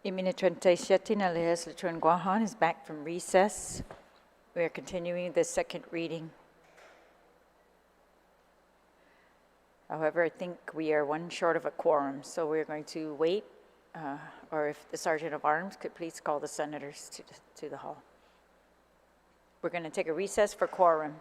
Imina 37, la legislature in Guam is back from recess. We are continuing the second reading. However, I think we are one short of a quorum, so we're going to wait, or if the Sergeant of Arms could please call the senators to the hall. We're going to take a recess for quorum.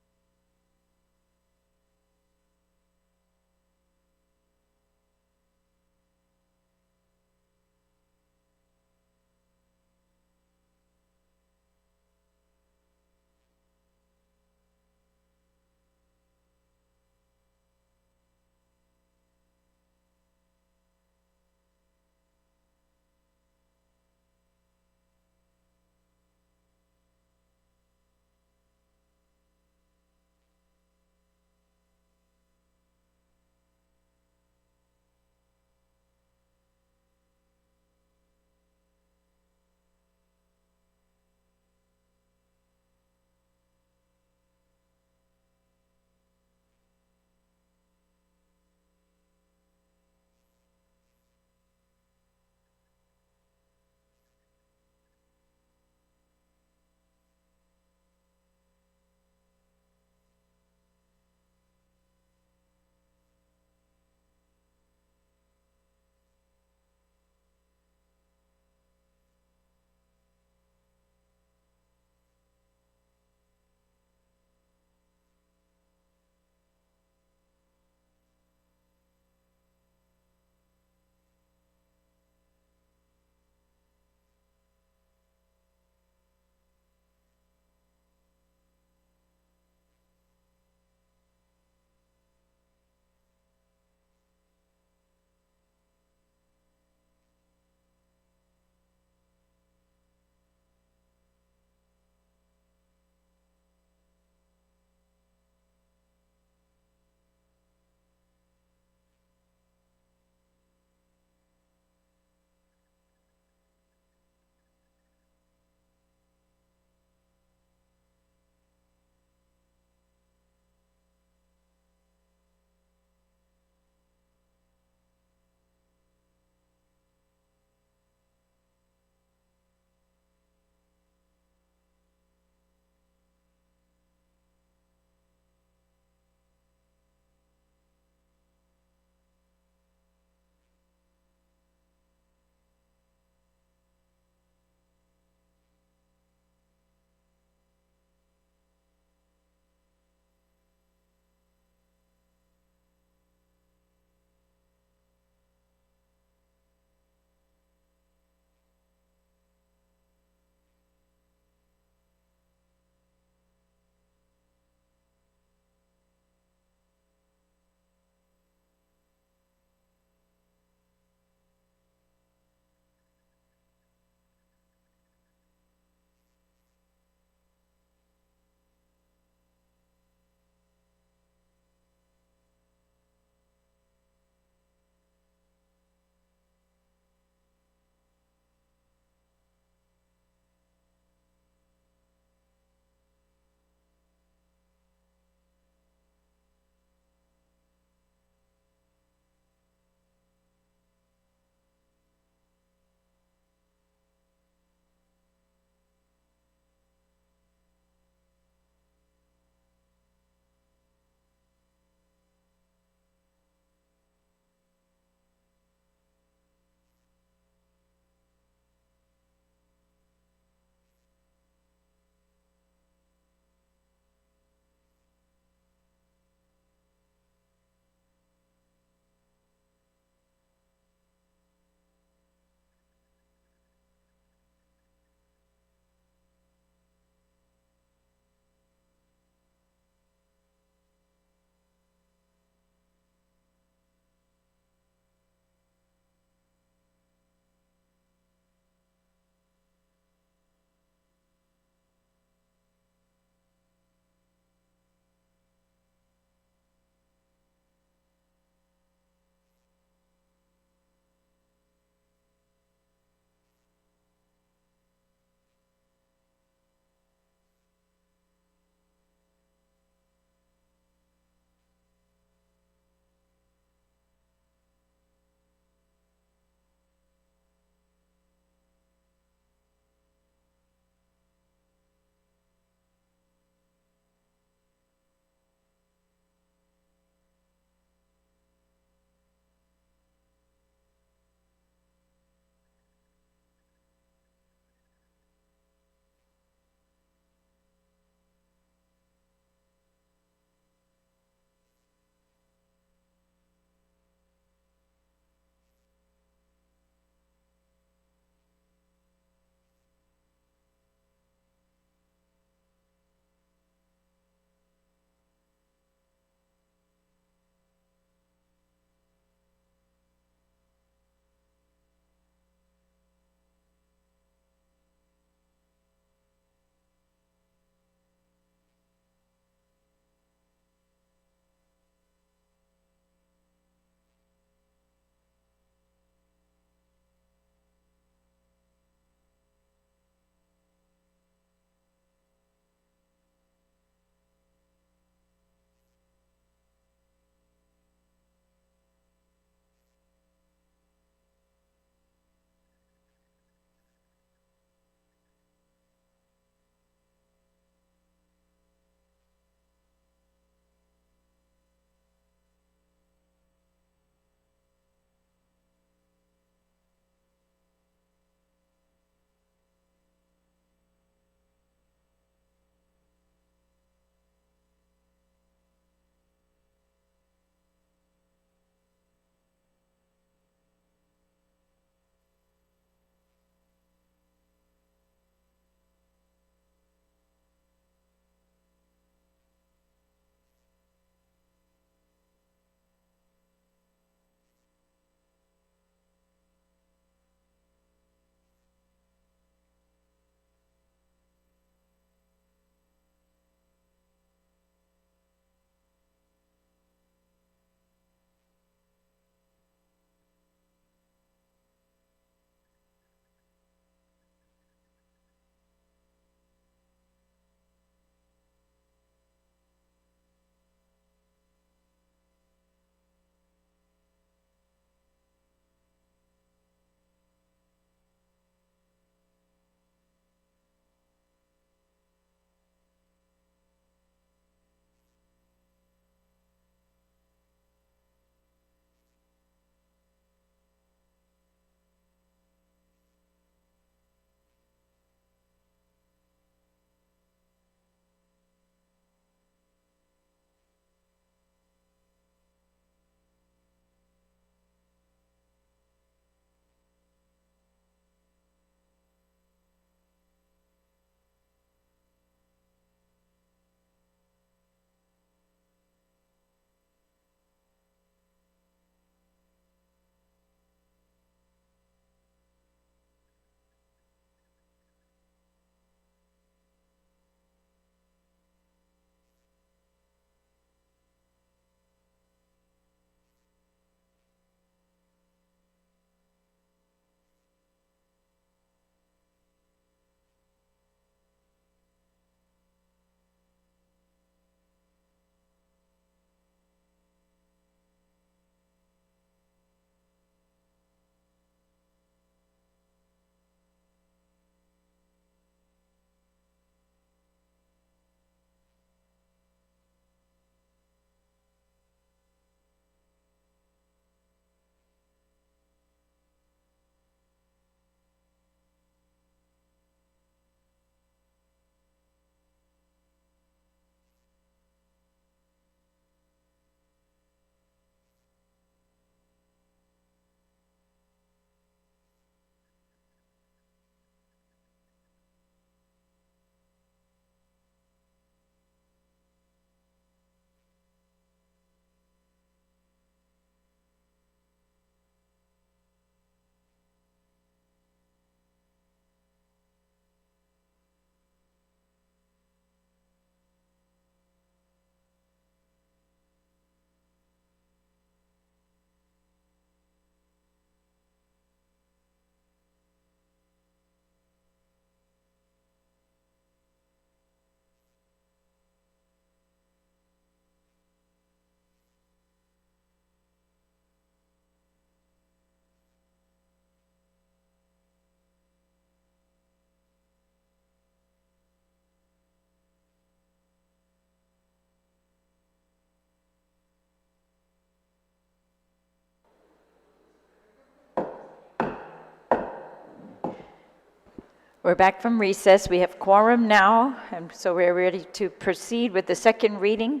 We're back from recess. We have quorum now, and so we're ready to proceed with the second reading.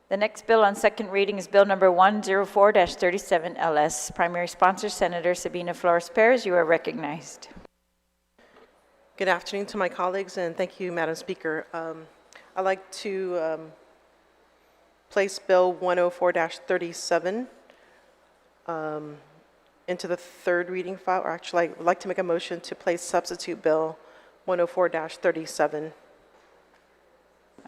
The next bill on second reading is Bill number 104-37 LS. Primary sponsor, Senator Sabina Flores-Perez. You are recognized. Good afternoon to my colleagues, and thank you, Madam Speaker. I'd like to place Bill 104-37 into the third reading file, or actually, I would like to make a motion to place substitute Bill 104-37.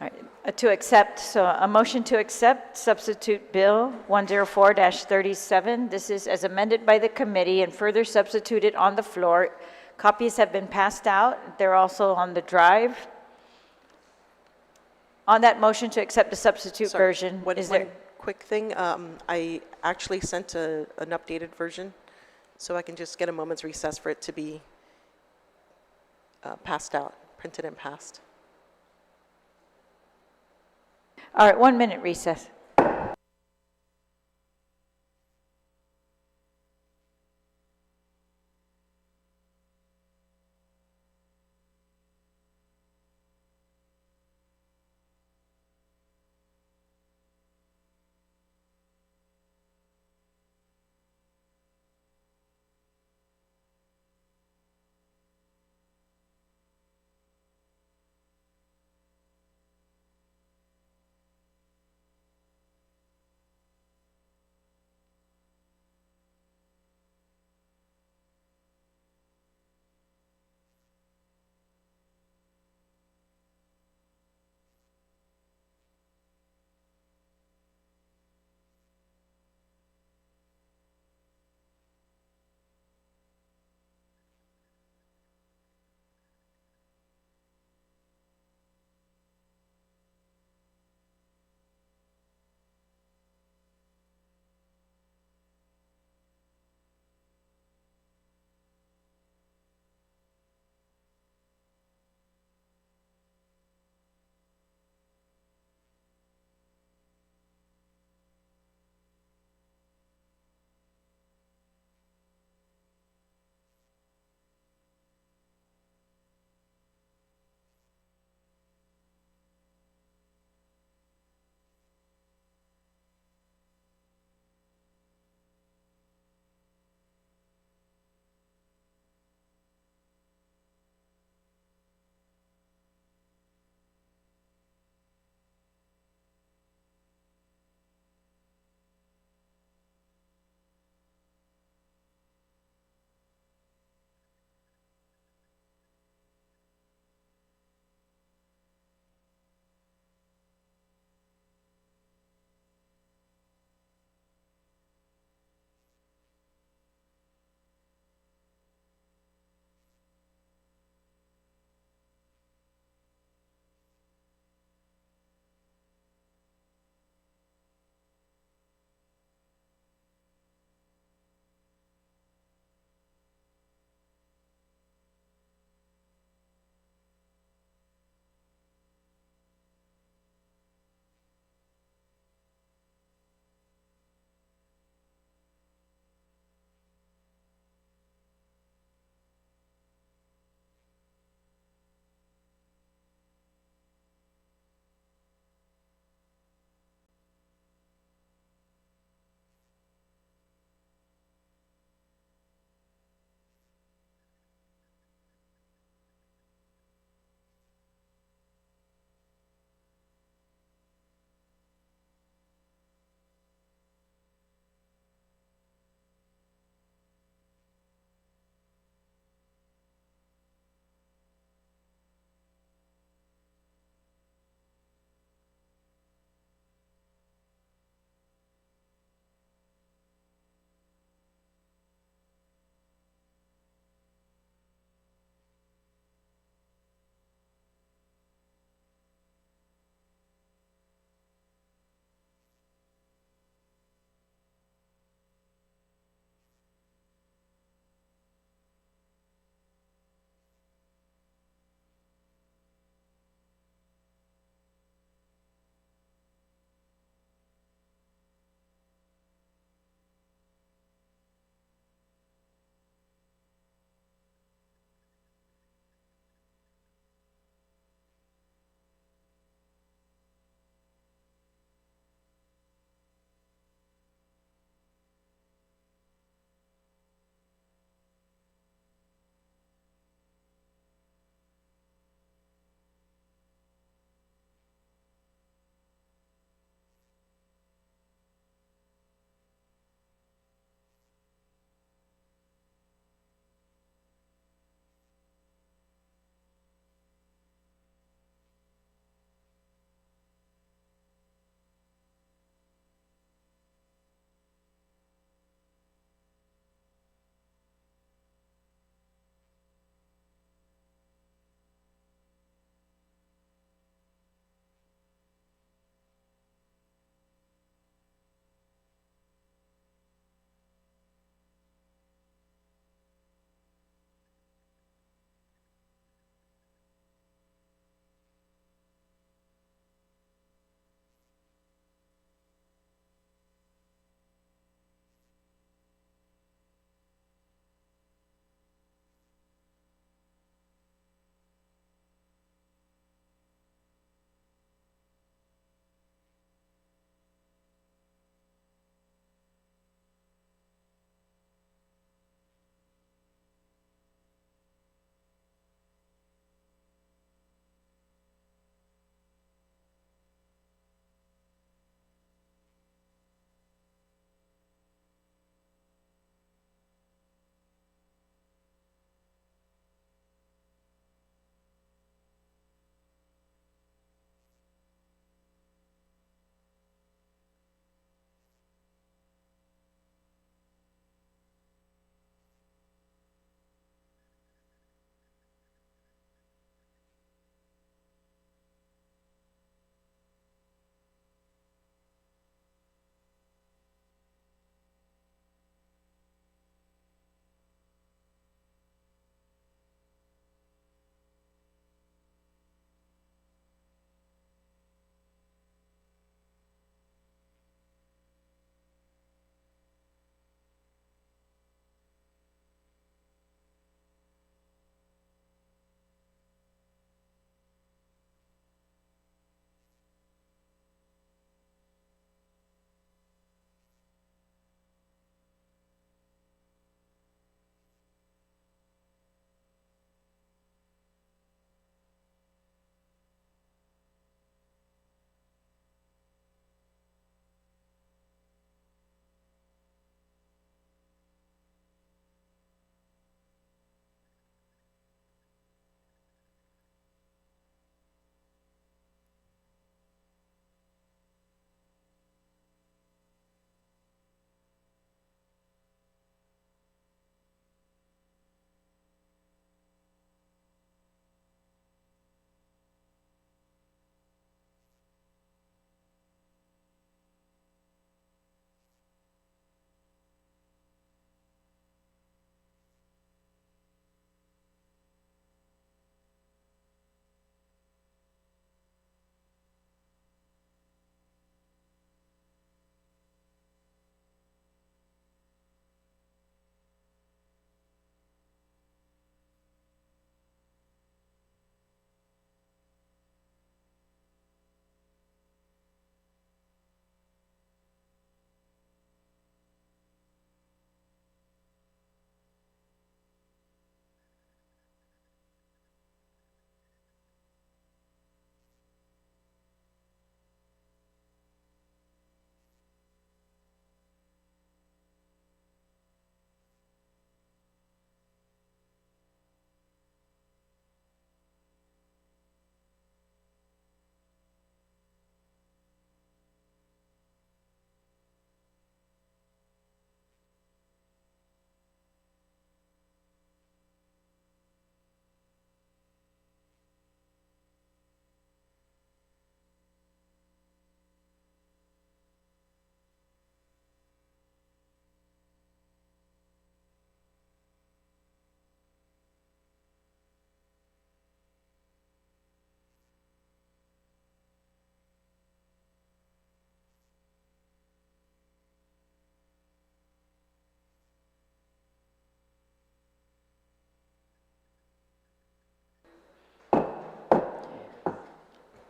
All right, to accept, so a motion to accept substitute Bill 104-37. This is as amended by the committee and further substituted on the floor. Copies have been passed out. They're also on the drive. On that motion to accept the substitute version, One quick thing, I actually sent an updated version, so I can just get a moment's recess for it to be passed out, printed and passed. All right, 1 minute recess.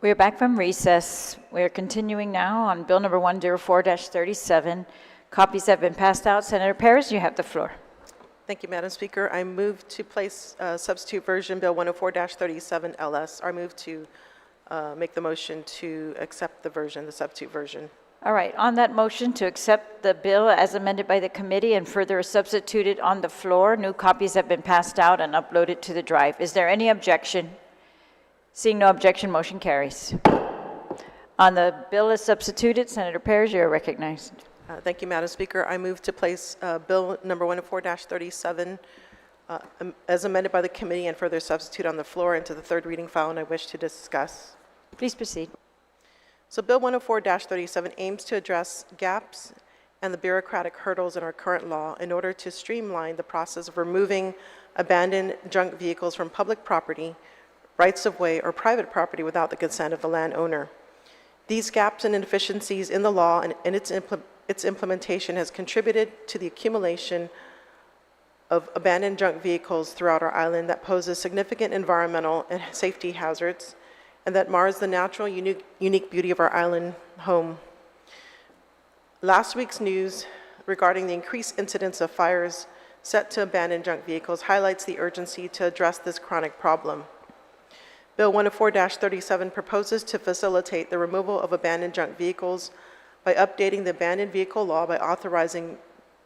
We are back from recess. We are continuing now on Bill number 104-37. Copies have been passed out. Senator Perez, you have the floor. Thank you, Madam Speaker. I move to place substitute version Bill 104-37 LS. I move to make the motion to accept the substitute version. All right, on that motion to accept the bill as amended by the committee and further substituted on the floor, new copies have been passed out and uploaded to the drive. Is there any objection? Seeing no objection, motion carries. On the bill as substituted, Senator Perez, you are recognized. Thank you, Madam Speaker. I move to place Bill number 104-37 as amended by the committee and further substitute on the floor into the third reading file, and I wish to discuss. Please proceed. So Bill 104-37 aims to address gaps and the bureaucratic hurdles in our current law in order to streamline the process of removing abandoned junk vehicles from public property, rights of way, or private property without the consent of the landowner. These gaps and inefficiencies in the law and its implementation has contributed to the accumulation of abandoned junk vehicles throughout our island that poses significant environmental and safety hazards and that mars the natural, unique beauty of our island home. Last week's news regarding the increased incidence of fires set to abandoned junk vehicles highlights the urgency to address this chronic problem. Bill 104-37 proposes to facilitate the removal of abandoned junk vehicles by updating the abandoned vehicle law by authorizing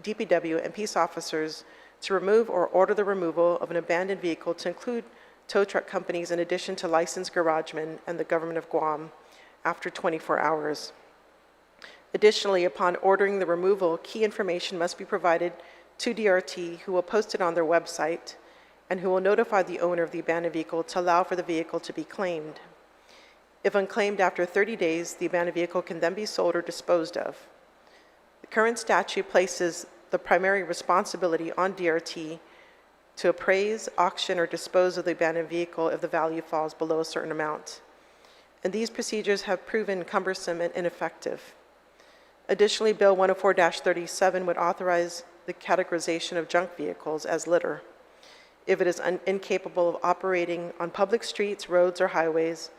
DPW and peace officers to remove or order the removal of an abandoned vehicle to include tow truck companies in addition to licensed garagemen and the government of Guam after 24 hours. Additionally, upon ordering the removal, key information must be provided to DRT, who will post it on their website and who will notify the owner of the abandoned vehicle to allow for the vehicle to be claimed. If unclaimed after 30 days, the abandoned vehicle can then be sold or disposed of. The current statute places the primary responsibility on DRT to appraise, auction, or dispose of the abandoned vehicle if the value falls below a certain amount. And these procedures have proven cumbersome and ineffective. Additionally, Bill 104-37 would authorize the categorization of junk vehicles as litter if it is incapable of operating on public streets, roads, or highways,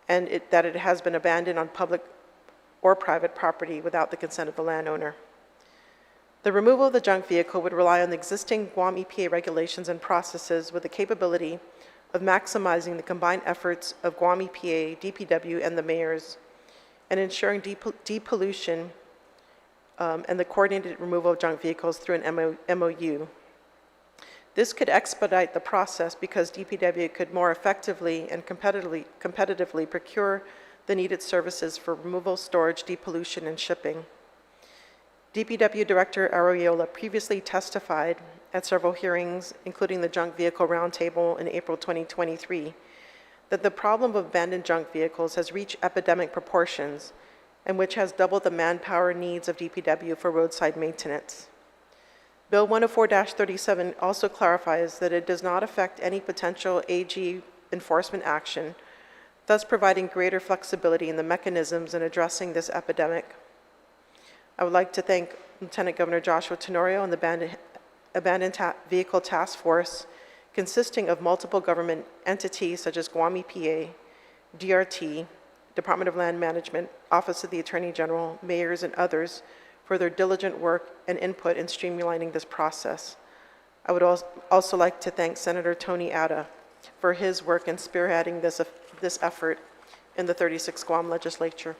and that it has been abandoned on public or private property without the consent of the landowner. The removal of the junk vehicle would rely on the existing Guam EPA regulations and processes with the capability of maximizing the combined efforts of Guam EPA, DPW, and the mayors, and ensuring depollution and the coordinated removal of junk vehicles through an MOU. This could expedite the process because DPW could more effectively and competitively procure the needed services for removal, storage, depollution, and shipping. DPW Director Arroyola previously testified at several hearings, including the Junk Vehicle Roundtable in April 2023, that the problem of abandoned junk vehicles has reached epidemic proportions and which has doubled the manpower needs of DPW for roadside maintenance. Bill 104-37 also clarifies that it does not affect any potential AG enforcement action, thus providing greater flexibility in the mechanisms in addressing this epidemic. I would like to thank Lieutenant Governor Joshua Tenorio and the Abandoned Vehicle Task Force, consisting of multiple government entities such as Guam EPA, DRT, Department of Land Management, Office of the Attorney General, mayors, and others, for their diligent work and input in streamlining this process. I would also like to thank Senator Tony Atta for his work in spearheading this effort in the 36th Guam Legislature.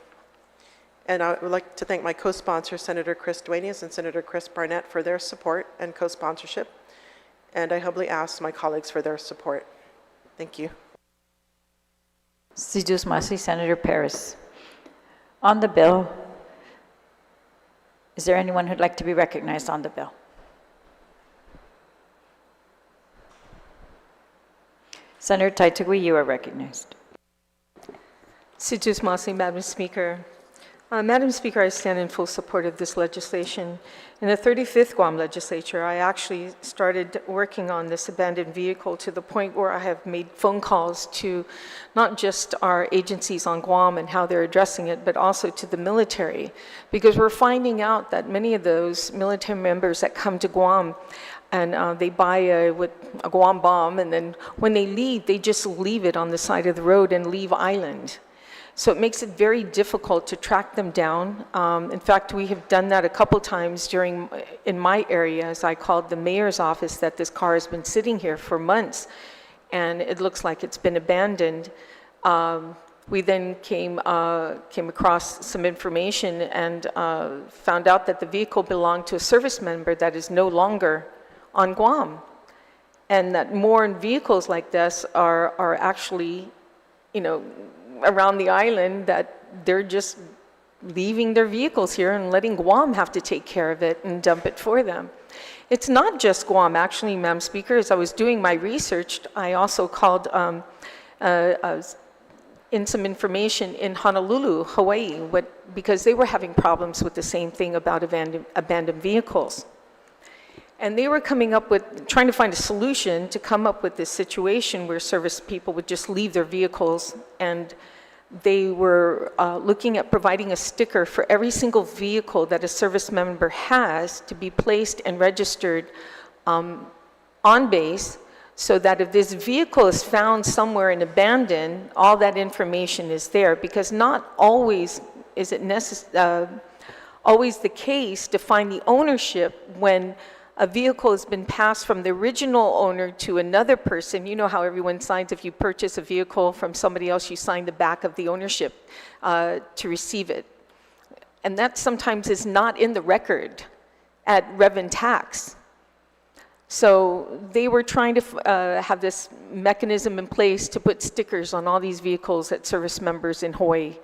And I would like to thank my co-sponsors, Senator Chris Duenas and Senator Chris Barnett, for their support and co-sponsorship. And I humbly ask my colleagues for their support. Thank you. Sidus Masi, Senator Perez. On the bill, is there anyone who'd like to be recognized on the bill? Senator Taitagui, you are recognized. Sidus Masi, Madam Speaker. Madam Speaker, I stand in full support of this legislation. In the 35th Guam Legislature, I actually started working on this abandoned vehicle to the point where I have made phone calls to not just our agencies on Guam and how they're addressing it, but also to the military, because we're finding out that many of those military members that come to Guam and they buy a Guam bomb, and then when they leave, they just leave it on the side of the road and leave island. So it makes it very difficult to track them down. In fact, we have done that a couple times in my area, as I called the mayor's office, that this car has been sitting here for months, and it looks like it's been abandoned. We then came across some information and found out that the vehicle belonged to a service member that is no longer on Guam, and that more vehicles like this are actually, around the island, that they're just leaving their vehicles here and letting Guam have to take care of it and dump it for them. It's not just Guam, actually, Madam Speaker. As I was doing my research, I also called in some information in Honolulu, Hawaii, because they were having problems with the same thing about abandoned vehicles. And they were trying to find a solution to come up with this situation where service people would just leave their vehicles, and they were looking at providing a sticker for every single vehicle that a service member has to be placed and registered on base, so that if this vehicle is found somewhere and abandoned, all that information is there, because not always is it always the case to find the ownership when a vehicle has been passed from the original owner to another person. You know how everyone signs, if you purchase a vehicle from somebody else, you sign the back of the ownership to receive it. And that sometimes is not in the record at Rev and Tax. So they were trying to have this mechanism in place to put stickers on all these vehicles that service members in Hawaii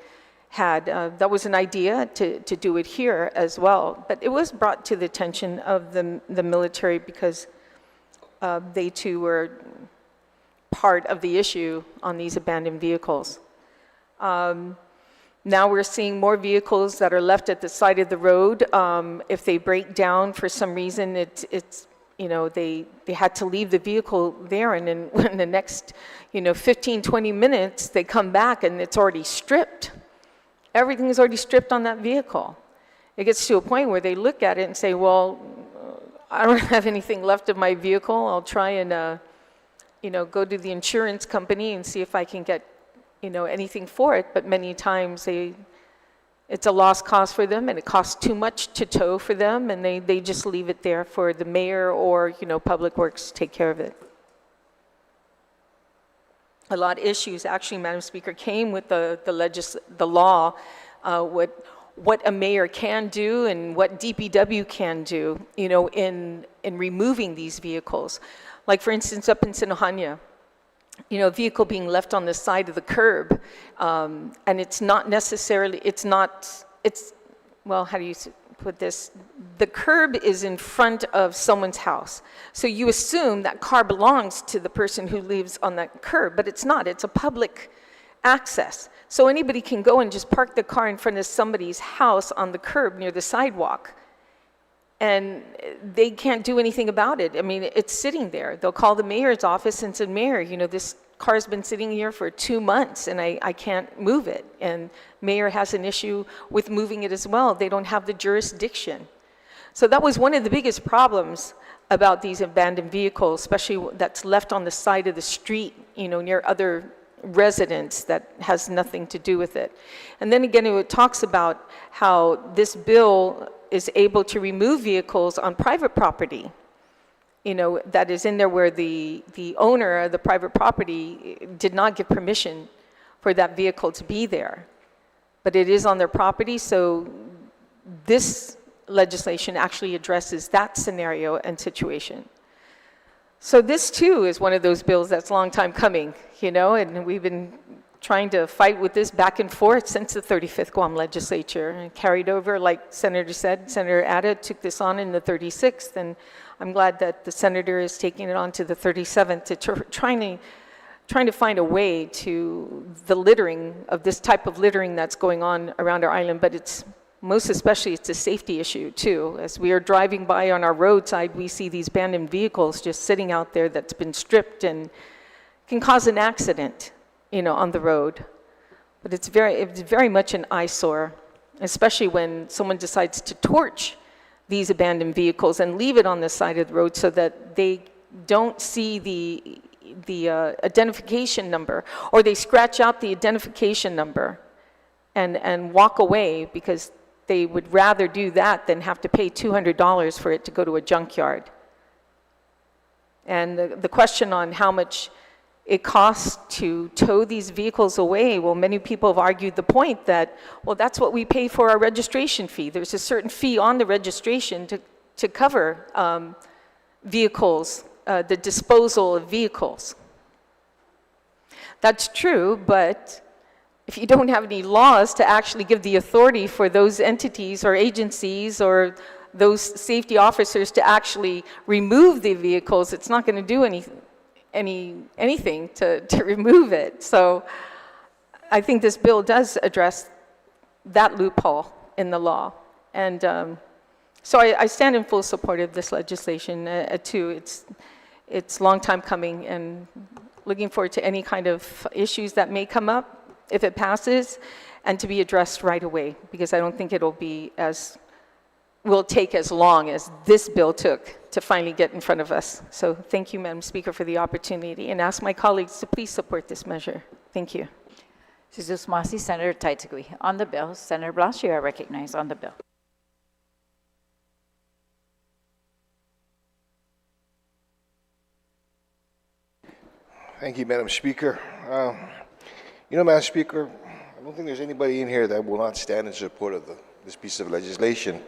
had. That was an idea to do it here as well, but it was brought to the attention of the military because they too were part of the issue on these abandoned vehicles. Now we're seeing more vehicles that are left at the side of the road. If they break down for some reason, they had to leave the vehicle there, and then in the next 15, 20 minutes, they come back and it's already stripped. Everything is already stripped on that vehicle. It gets to a point where they look at it and say, well, I don't have anything left of my vehicle. I'll try and go to the insurance company and see if I can get anything for it. But many times it's a lost cause for them, and it costs too much to tow for them, and they just leave it there for the mayor or Public Works to take care of it. A lot of issues, actually, Madam Speaker, came with the law, what a mayor can do and what DPW can do, in removing these vehicles. Like, for instance, up in Sinohanya, a vehicle being left on the side of the curb, and it's not necessarily, well, how do you put this? The curb is in front of someone's house. So you assume that car belongs to the person who lives on that curb, but it's not. It's a public access. So anybody can go and just park the car in front of somebody's house on the curb near the sidewalk, and they can't do anything about it. I mean, it's sitting there. They'll call the mayor's office and say, Mayor, this car's been sitting here for 2 months and I can't move it. And mayor has an issue with moving it as well. They don't have the jurisdiction. So that was one of the biggest problems about these abandoned vehicles, especially that's left on the side of the street, near other residents that has nothing to do with it. And then again, it talks about how this bill is able to remove vehicles on private property, that is in there where the owner of the private property did not give permission for that vehicle to be there. But it is on their property, so this legislation actually addresses that scenario and situation. So this too is one of those bills that's a long time coming, and we've been trying to fight with this back and forth since the 35th Guam Legislature, and carried over, like Senator said. Senator Ada took this on in the 36th, and I'm glad that the senator is taking it on to the 37th to trying to find a way to the littering of this type of littering that's going on around our island. But it's most especially, it's a safety issue too. As we are driving by on our roadside, we see these abandoned vehicles just sitting out there that's been stripped and can cause an accident, on the road. But it's very much an eyesore, especially when someone decides to torch these abandoned vehicles and leave it on the side of the road so that they don't see the identification number, or they scratch out the identification number and walk away because they would rather do that than have to pay $200 for it to go to a junkyard. And the question on how much it costs to tow these vehicles away, well, many people have argued the point that, well, that's what we pay for our registration fee. There's a certain fee on the registration to cover vehicles, the disposal of vehicles. That's true, but if you don't have any laws to actually give the authority for those entities or agencies or those safety officers to actually remove the vehicles, it's not going to do anything to remove it. So I think this bill does address that loophole in the law. And so I stand in full support of this legislation, too. It's a long time coming, and looking forward to any kind of issues that may come up if it passes, and to be addressed right away, because I don't think will take as long as this bill took to finally get in front of us. So thank you, Madam Speaker, for the opportunity, and ask my colleagues to please support this measure. Thank you. Jesus Masi, Senator Taitagui. On the bill, Senator Blanche, you are recognized on the bill. Thank you, Madam Speaker. Madam Speaker, I don't think there's anybody in here that will not stand in support of this piece of legislation.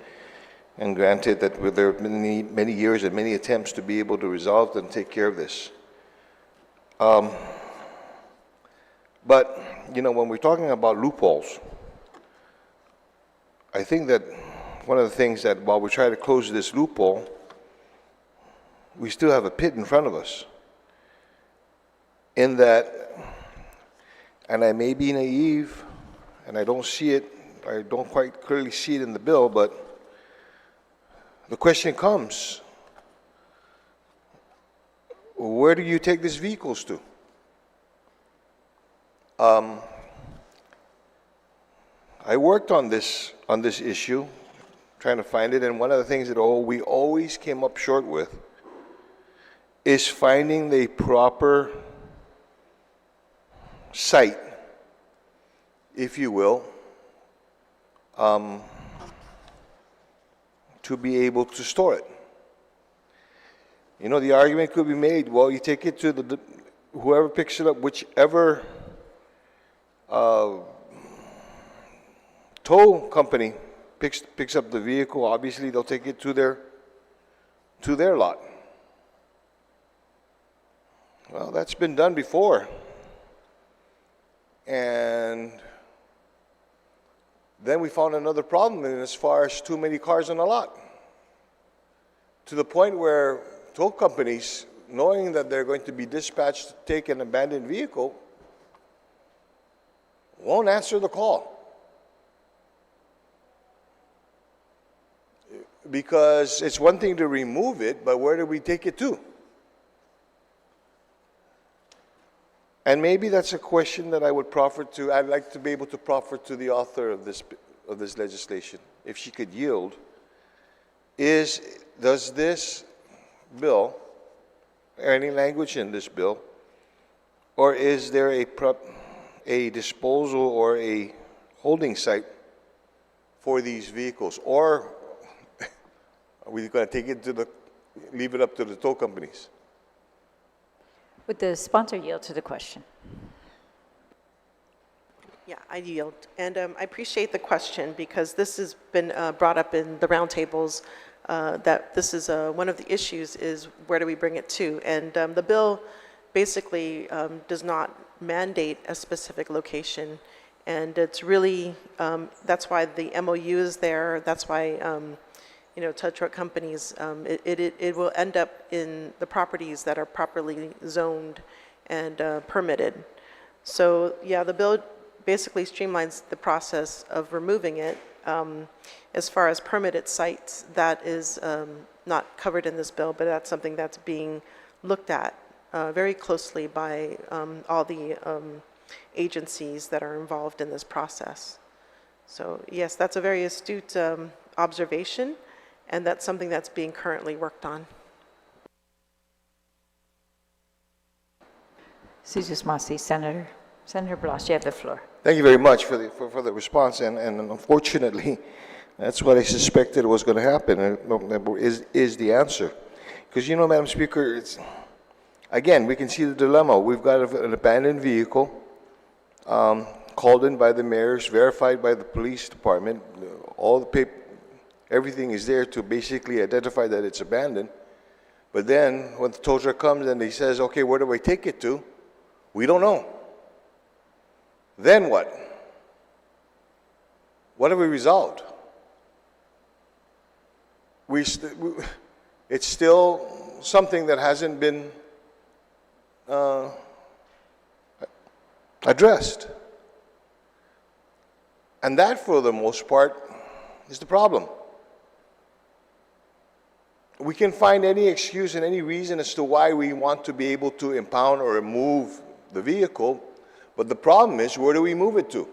And granted that there have been many years and many attempts to be able to resolve and take care of this. But, when we're talking about loopholes, I think that one of the things that while we try to close this loophole, we still have a pit in front of us. In that, and I may be naive, and I don't quite clearly see it in the bill, but the question comes, where do you take these vehicles to? I worked on this issue, trying to find it, and one of the things that we always came up short with is finding the proper site, if you will, to be able to store it. The argument could be made, well, you take it to whoever picks it up, whichever tow company picks up the vehicle, obviously they'll take it to their lot. Well, that's been done before. And then we found another problem as far as too many cars on the lot. To the point where tow companies, knowing that they're going to be dispatched to take an abandoned vehicle, won't answer the call. Because it's one thing to remove it, but where do we take it to? And maybe that's a question that I'd like to be able to proffer to the author of this legislation, if she could yield, does this bill, or any language in this bill, or is there a disposal or a holding site for these vehicles? Or are we going to take it leave it up to the tow companies? Would the sponsor yield to the question? Yeah, I yield. And I appreciate the question, because this has been brought up in the roundtables, that this is one of the issues is where do we bring it to? And the bill basically does not mandate a specific location. And it's really, that's why the MOU is there. That's why tow truck companies, it will end up in the properties that are properly zoned and permitted. So yeah, the bill basically streamlines the process of removing it. As far as permitted sites, that is not covered in this bill, but that's something that's being looked at very closely by all the agencies that are involved in this process. So yes, that's a very astute observation. And that's something that's being currently worked on. Jesus Masi, Senator Senator Blas, you have the floor. Thank you very much for the response, and unfortunately, that's what I suspected was going to happen, is the answer. Because, you know, Madam Speaker, again, we can see the dilemma. We've got an abandoned vehicle, called in by the mayors, verified by the police department, all the paper, everything is there to basically identify that it's abandoned. But then, when the tow truck comes and he says, okay, where do I take it to? We don't know. Then what? What have we resolved? It's still something that hasn't been addressed. And that, for the most part, is the problem. We can find any excuse and any reason as to why we want to be able to impound or remove the vehicle, but the problem is, where do we move it to?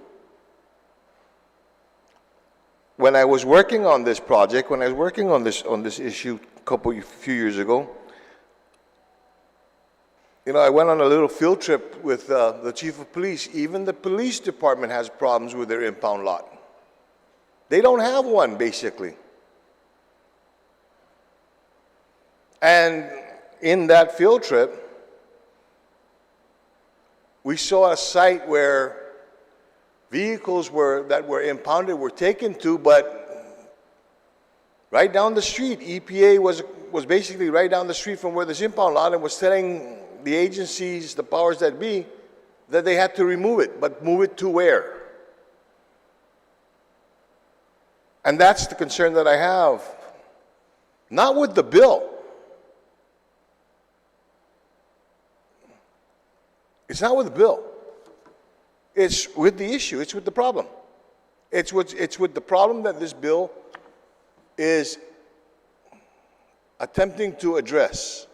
When I was working on this project, when I was working on this issue a few years ago, you know, I went on a little field trip with the chief of police. Even the police department has problems with their impound lot. They don't have one, basically. And in that field trip, we saw a site where vehicles that were impounded were taken to, but right down the street, EPA was basically right down the street from where this impound lot, and was telling the agencies, the powers that be, that they had to remove it, but move it to where? And that's the concern that I have. Not with the bill. It's not with the bill. It's with the issue. It's with the problem. It's with the problem that this bill is attempting to address.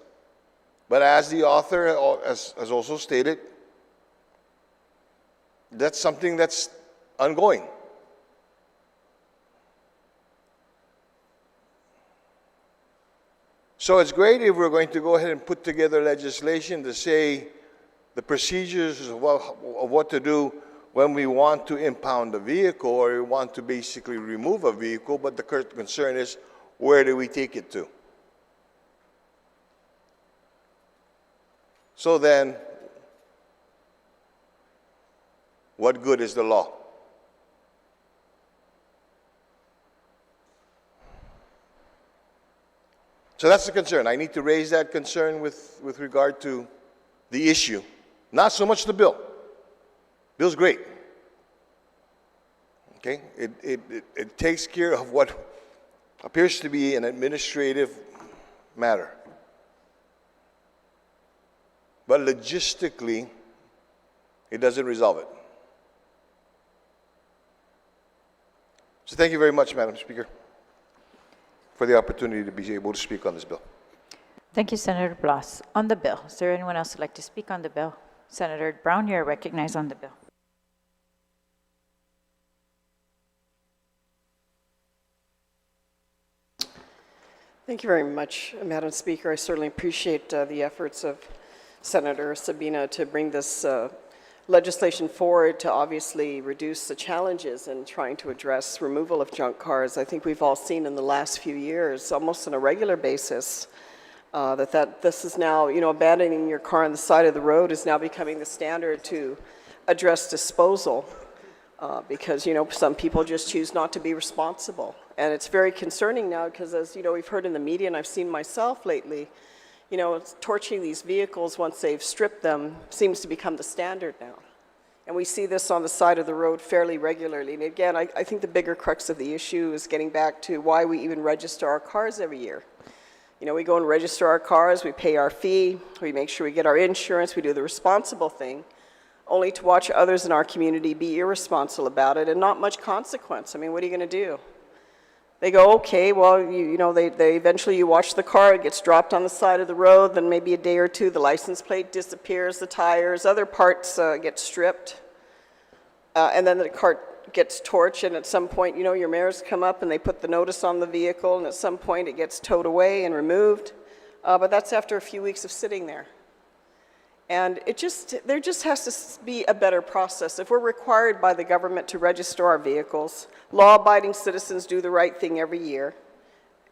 But as the author has also stated, that's something that's ongoing. So it's great if we're going to go ahead and put together legislation to say the procedures of what to do when we want to impound a vehicle or we want to basically remove a vehicle, but the concern is, where do we take it to? So then, what good is the law? So that's the concern. I need to raise that concern with regard to the issue. Not so much the bill. Bill's great. Okay? It takes care of what appears to be an administrative matter. But logistically, it doesn't resolve it. So thank you very much, Madam Speaker, for the opportunity to be able to speak on this bill. Thank you, Senator Blas. On the bill, is there anyone else who'd like to speak on the bill? Senator Brown, you're recognized on the bill. Thank you very much, Madam Speaker. I certainly appreciate the efforts of Senator Sabina to bring this legislation forward to obviously reduce the challenges in trying to address removal of junk cars. I think we've all seen in the last few years, almost on a regular basis, that this is now, you know, abandoning your car on the side of the road is now becoming the standard to address disposal because, you know, some people just choose not to be responsible. And it's very concerning now because, as you know, we've heard in the media and I've seen myself lately, you know, torching these vehicles once they've stripped them seems to become the standard now. And we see this on the side of the road fairly regularly. And again, I think the bigger crux of the issue is getting back to why we even register our cars every year. You know, we go and register our cars, we pay our fee, we make sure we get our insurance, we do the responsible thing, only to watch others in our community be irresponsible about it and not much consequence. I mean, what are you going to do? They go, okay, well, you know, they eventually you watch the car, it gets dropped on the side of the road, then maybe a day or two, the license plate disappears, the tires, other parts get stripped, and then the car gets torched, and at some point, you know, your mayors come up and they put the notice on the vehicle, and at some point it gets towed away and removed, but that's after a few weeks of sitting there. And there just has to be a better process. If we're required by the government to register our vehicles, law-abiding citizens do the right thing every year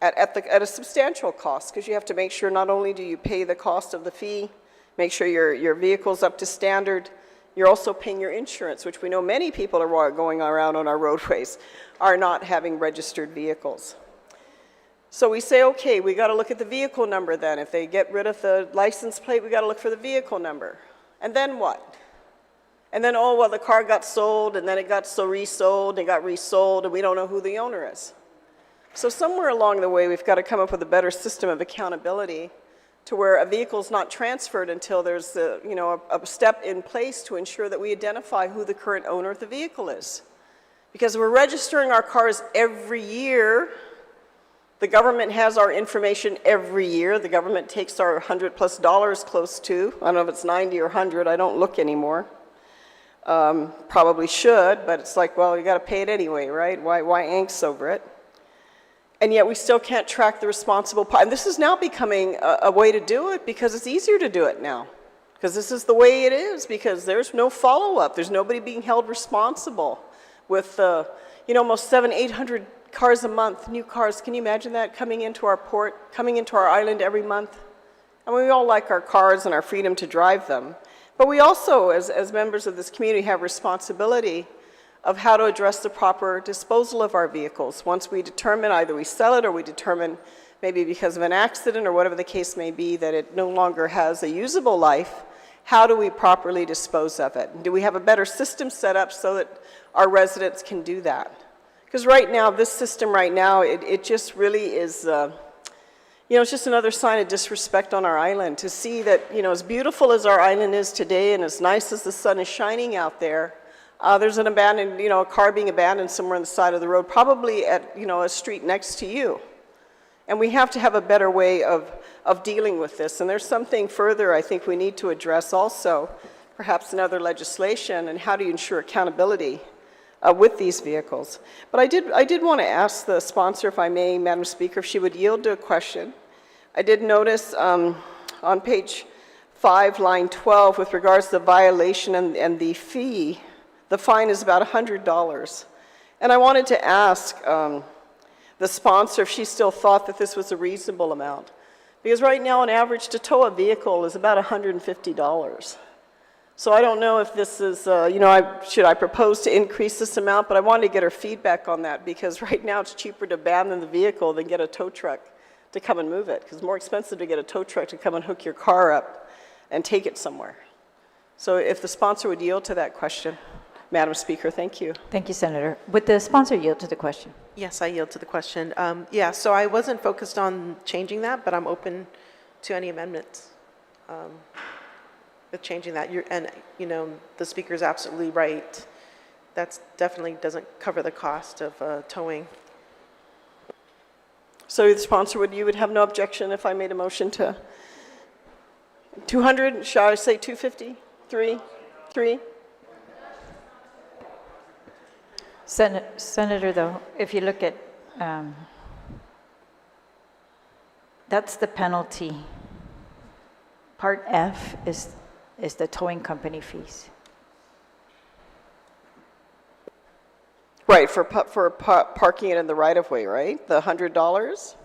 at a substantial cost, because you have to make sure not only do you pay the cost of the fee, make sure your vehicle's up to standard, you're also paying your insurance, which we know many people are going around on our roadways are not having registered vehicles. So we say, okay, we got to look at the vehicle number then. If they get rid of the license plate, we got to look for the vehicle number. And then what? And then, oh, well, the car got sold, and then it got resold, and it got resold, and we don't know who the owner is. So somewhere along the way, we've got to come up with a better system of accountability to where a vehicle's not transferred until there's a step in place to ensure that we identify who the current owner of the vehicle is. Because we're registering our cars every year. The government has our information every year. The government takes our $100+ close to. I don't know if it's 90 or 100. I don't look anymore. Probably should, but it's like, well, you got to pay it anyway, right? Why angst over it? And yet we still can't track the responsible part. And this is now becoming a way to do it because it's easier to do it now. Because this is the way it is, because there's no follow-up. There's nobody being held responsible with, almost 700-800 cars a month, new cars. Can you imagine that coming into our port, coming into our island every month? And we all like our cars and our freedom to drive them. But we also, as members of this community, have responsibility of how to address the proper disposal of our vehicles. Once we determine either we sell it or we determine maybe because of an accident or whatever the case may be that it no longer has a usable life, how do we properly dispose of it? And do we have a better system set up so that our residents can do that? Because right now, this system right now, it just really is, it's just another sign of disrespect on our island. To see that, as beautiful as our island is today and as nice as the sun is shining out there, there's an abandoned, a car being abandoned somewhere on the side of the road, probably at, a street next to you. And we have to have a better way of dealing with this. And there's something further I think we need to address also, perhaps in other legislation, and how do you ensure accountability with these vehicles. But I did want to ask the sponsor, if I may, Madam Speaker, if she would yield to a question. I did notice on page 5, line 12, with regards to the violation and the fee, the fine is about $100. And I wanted to ask the sponsor if she still thought that this was a reasonable amount. Because right now, on average, to tow a vehicle is about $150. So I don't know if this is, should I propose to increase this amount, but I wanted to get her feedback on that because right now it's cheaper to abandon the vehicle than get a tow truck to come and move it, because it's more expensive to get a tow truck to come and hook your car up and take it somewhere. So if the sponsor would yield to that question. Madam Speaker, thank you. Thank you, Senator. Would the sponsor yield to the question? Yes, I yield to the question. So I wasn't focused on changing that, but I'm open to any amendments with changing that. The speaker's absolutely right. That definitely doesn't cover the cost of towing. So the sponsor, you would have no objection if I made a motion to 200, shall I say 250, 3? Senator, though, if you look at, that's the penalty. Part F is the towing company fees. Right, for parking it in the right-of-way, right? The $100?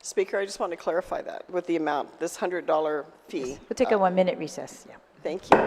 Speaker, I just want to clarify that with the amount, this $100 fee. We'll take a 1-minute recess. Yeah. Thank you.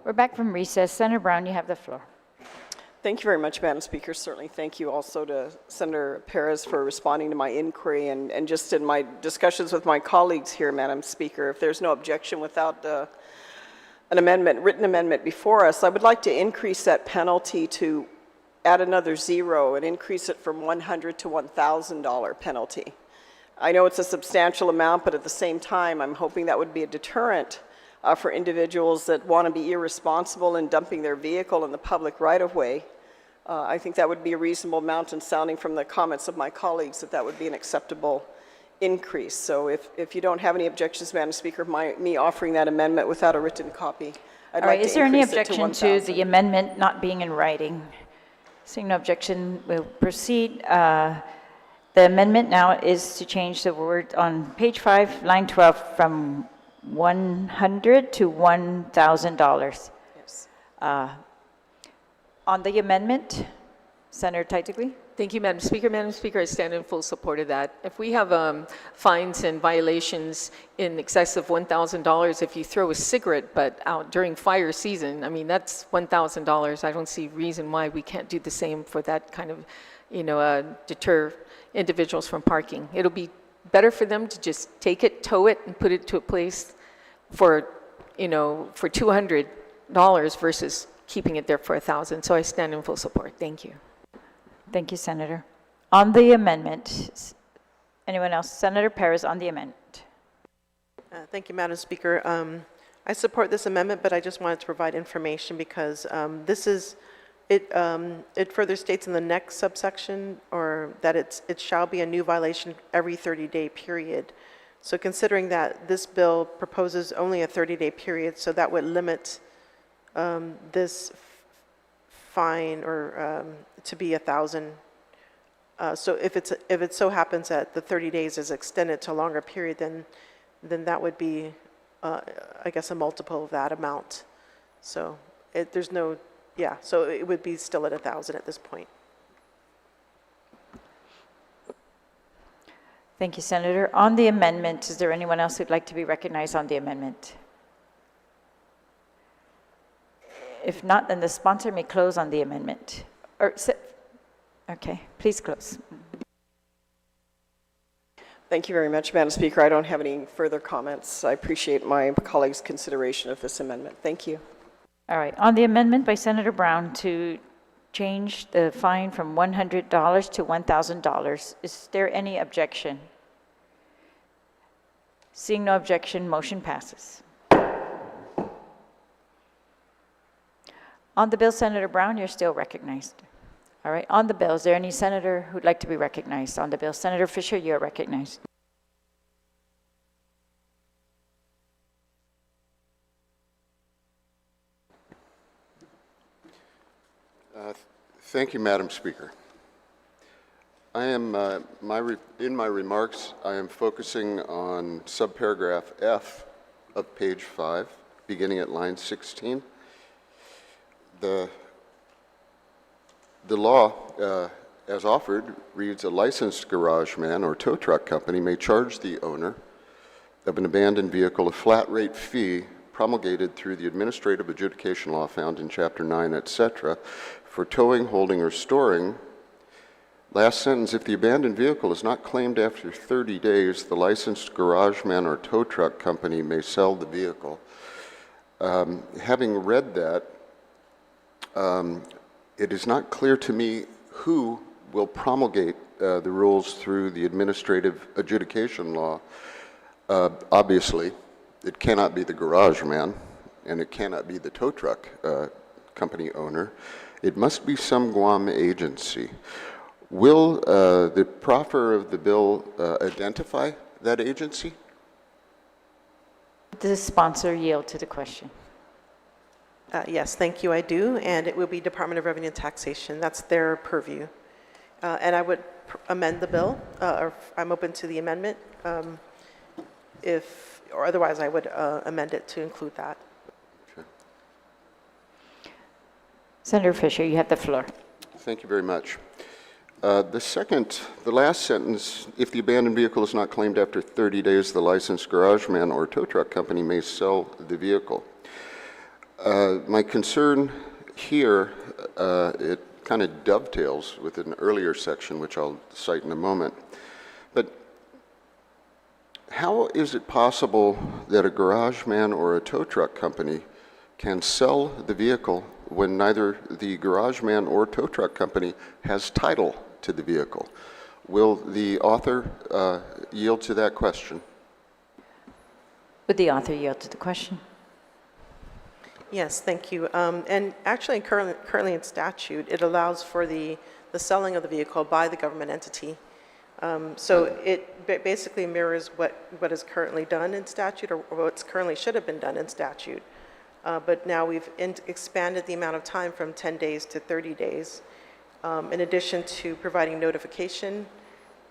We're back from recess. Senator Brown, you have the floor. Thank you very much, Madam Speaker. Certainly thank you also to Senator Perez for responding to my inquiry and just in my discussions with my colleagues here, Madam Speaker, if there's no objection without an amendment, written amendment before us, I would like to increase that penalty to add another 0 and increase it from $100 to $1,000 penalty. I know it's a substantial amount, but at the same time, I'm hoping that would be a deterrent for individuals that want to be irresponsible in dumping their vehicle in the public right-of-way. I think that would be a reasonable amount, and sounding from the comments of my colleagues that that would be an acceptable increase. So if you don't have any objections, Madam Speaker, me offering that amendment without a written copy, I'd All like right, to is there any increase it to objection to 1,000. the amendment not being in writing? Seeing no objection, we'll proceed. The amendment now is to change the word on page 5, line 12, from $100 to $1,000. Yes. On the amendment, Senator Taitigui? Thank you, Madam Speaker. Madam Speaker, I stand in full support of that. If we have fines and violations in excess of $1,000, if you throw a cigarette butt out during fire season, I mean, that's $1,000. I don't see reason why we can't do the same for that kind of, deter individuals from parking. It'll be better for them to just take it, tow it, and put it to a place for $200 versus keeping it there for $1,000. So I stand in full support. Thank you. Thank you, Senator. On the amendment, anyone else? Senator Perez on the amendment. Thank you, Madam Speaker. I support this amendment, but I just wanted to provide information because it further states in the next subsection that it shall be a new violation every 30-day period. So considering that this bill proposes only a 30-day period, so that would limit this fine or to be $1,000. So if it so happens that the 30 days is extended to a longer period, then that would be, I guess, a multiple of that amount. So so it would be still at $1,000 at this point. Thank you, Senator. On the amendment, is there anyone else who'd like to be recognized on the amendment? If not, then the sponsor may close on the amendment. Okay, please close. Thank you very much, Madam Speaker. I don't have any further comments. I appreciate my colleagues' consideration of this amendment. Thank you. All right, on the amendment by Senator Brown to change the fine from $100 to $1,000, is there any objection? Seeing no objection, motion passes. On the bill, Senator Brown, you're still recognized. All right, on the bill, is there any senator who'd like to be recognized on the bill? Senator Fisher, you're recognized. Thank you, Madam Speaker. I am, in my remarks, I am focusing on subparagraph F of page 5, beginning at line 16. The law, as offered, reads, a licensed garage man or tow truck company may charge the owner of an abandoned vehicle a flat rate fee promulgated through the administrative adjudication law found in Chapter 9, etc., for towing, holding, or storing. Last sentence, if the abandoned vehicle is not claimed after 30 days, the licensed garage man or tow truck company may sell the vehicle. Having read that, it is not clear to me who will promulgate the rules through the administrative adjudication law. Obviously, it cannot be the garage man, and it cannot be the tow truck company owner. It must be some Guam agency. Will the proffer of the bill identify that agency? Does the sponsor yield to the question? Yes, thank you, I do, and it will be Department of Revenue and Taxation. That's their purview. And I would amend the bill, or I'm open to the amendment, or otherwise I would amend it to include that. Sure. Senator Fisher, you have the floor. Thank you very much. The last sentence, if the abandoned vehicle is not claimed after 30 days, the licensed garage man or tow truck company may sell the vehicle. My concern here, it kind of dovetails with an earlier section, which I'll cite in a moment. But how is it possible that a garage man or a tow truck company can sell the vehicle when neither the garage man or tow truck company has title to the vehicle? Will the author yield to that question? Would the author yield to the question? Yes, thank you. And actually, currently in statute, it allows for the selling of the vehicle by the government entity. So it basically mirrors what is currently done in statute, or what's currently should have been done in statute. But now we've expanded the amount of time from 10 days to 30 days, in addition to providing notification,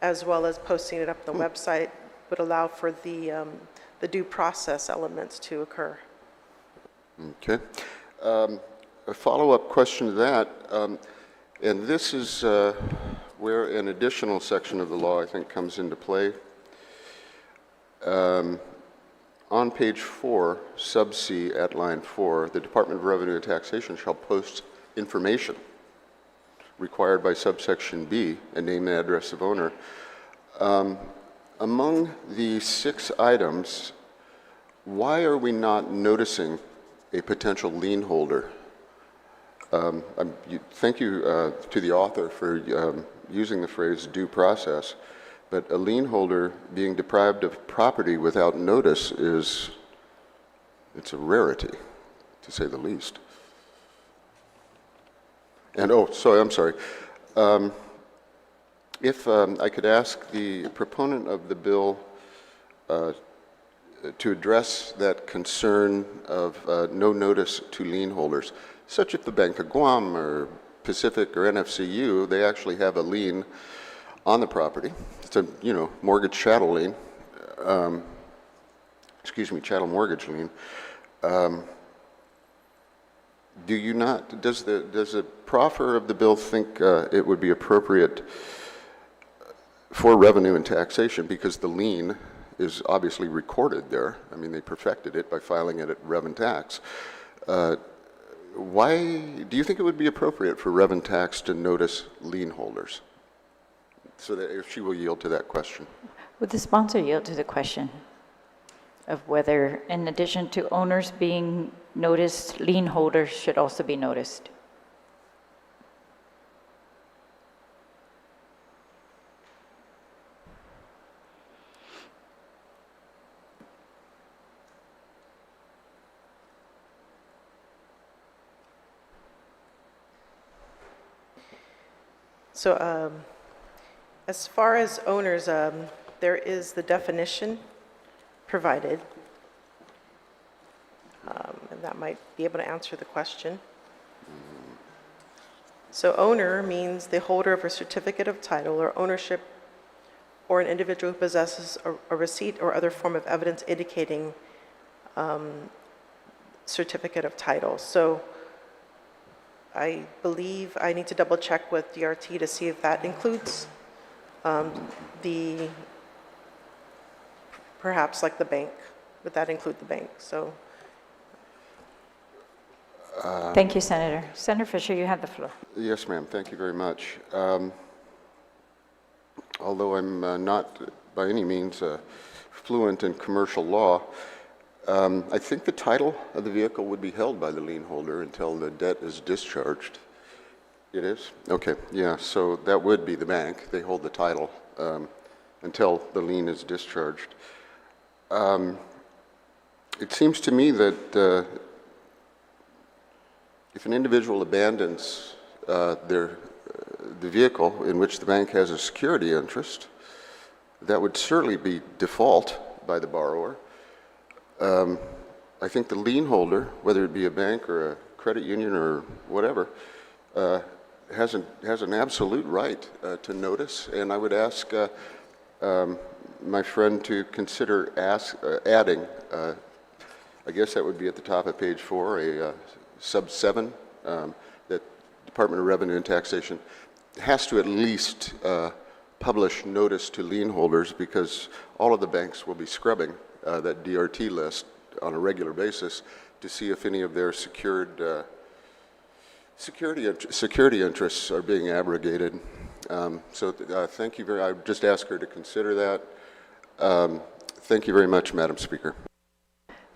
as well as posting it up on the website, would allow for the due process elements to occur. Okay. A follow-up question to that, and this is where an additional section of the law, I think, comes into play. On page 4, sub C at line 4, the Department of Revenue and Taxation shall post information required by subsection B, a name and address of owner. Among the 6 items, why are we not noticing a potential lien holder? Thank you to the author for using the phrase due process, but a lien holder being deprived of property without notice it's a rarity, to say the least. And, I'm sorry. If I could ask the proponent of the bill to address that concern of no notice to lien holders, such as the Bank of Guam or Pacific or NFCU, they actually have a lien on the property. It's a, mortgage chattel lien. Chattel mortgage lien. Does the proffer of the bill think it would be appropriate for revenue and taxation, because the lien is obviously recorded there? I mean, they perfected it by filing it at Rev and Tax. Why do you think it would be appropriate for Rev and Tax to notice lien holders? So that if she will yield to that question. Would the sponsor yield to the question of whether, in addition to owners being noticed, lien holders should also be noticed? So as far as owners, there is the definition provided, and that might be able to answer the question. So owner means the holder of a certificate of title or ownership, or an individual who possesses a receipt or other form of evidence indicating certificate of title. So I believe I need to double check with DRT to see if that includes perhaps like the bank. Would that include the bank? So. Thank you, Senator. Senator Fisher, you have the floor. Yes, ma'am. Thank you very much. Although I'm not by any means fluent in commercial law, I think the title of the vehicle would be held by the lien holder until the debt is discharged. It is? Okay, yeah, so that would be the bank. They hold the title until the lien is discharged. It seems to me that if an individual abandons the vehicle in which the bank has a security interest, that would certainly be default by the borrower. I think the lien holder, whether it be a bank or a credit union or whatever, has an absolute right to notice. And I would ask my friend to consider adding, I guess that would be at the top of page 4, a sub 7, that Department of Revenue and Taxation has to at least publish notice to lien holders, because all of the banks will be scrubbing that DRT list on a regular basis to see if any of their security interests are being abrogated. Thank you I would just ask her to consider that. Thank you very much, Madam Speaker.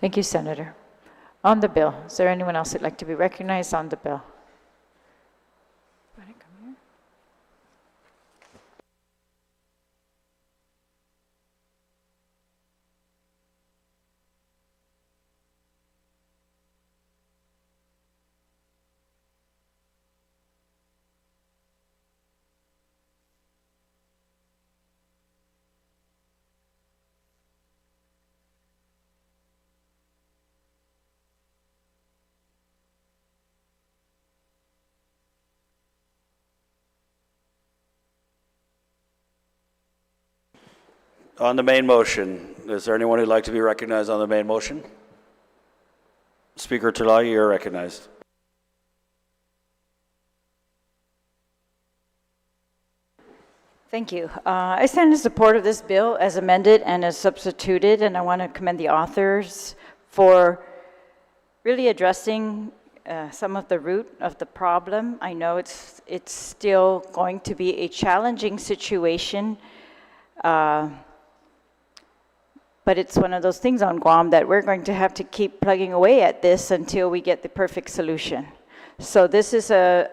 Thank you, Senator. On the bill, is there anyone else who'd like to be recognized on the bill? On the main motion, is there anyone who'd like to be recognized on the main motion? Speaker Talai, you're recognized. Thank you. I stand in support of this bill as amended and as substituted, and I want to commend the authors for really addressing some of the root of the problem. I know it's still going to be a challenging situation, but it's one of those things on Guam that we're going to have to keep plugging away at this until we get the perfect solution. So this is a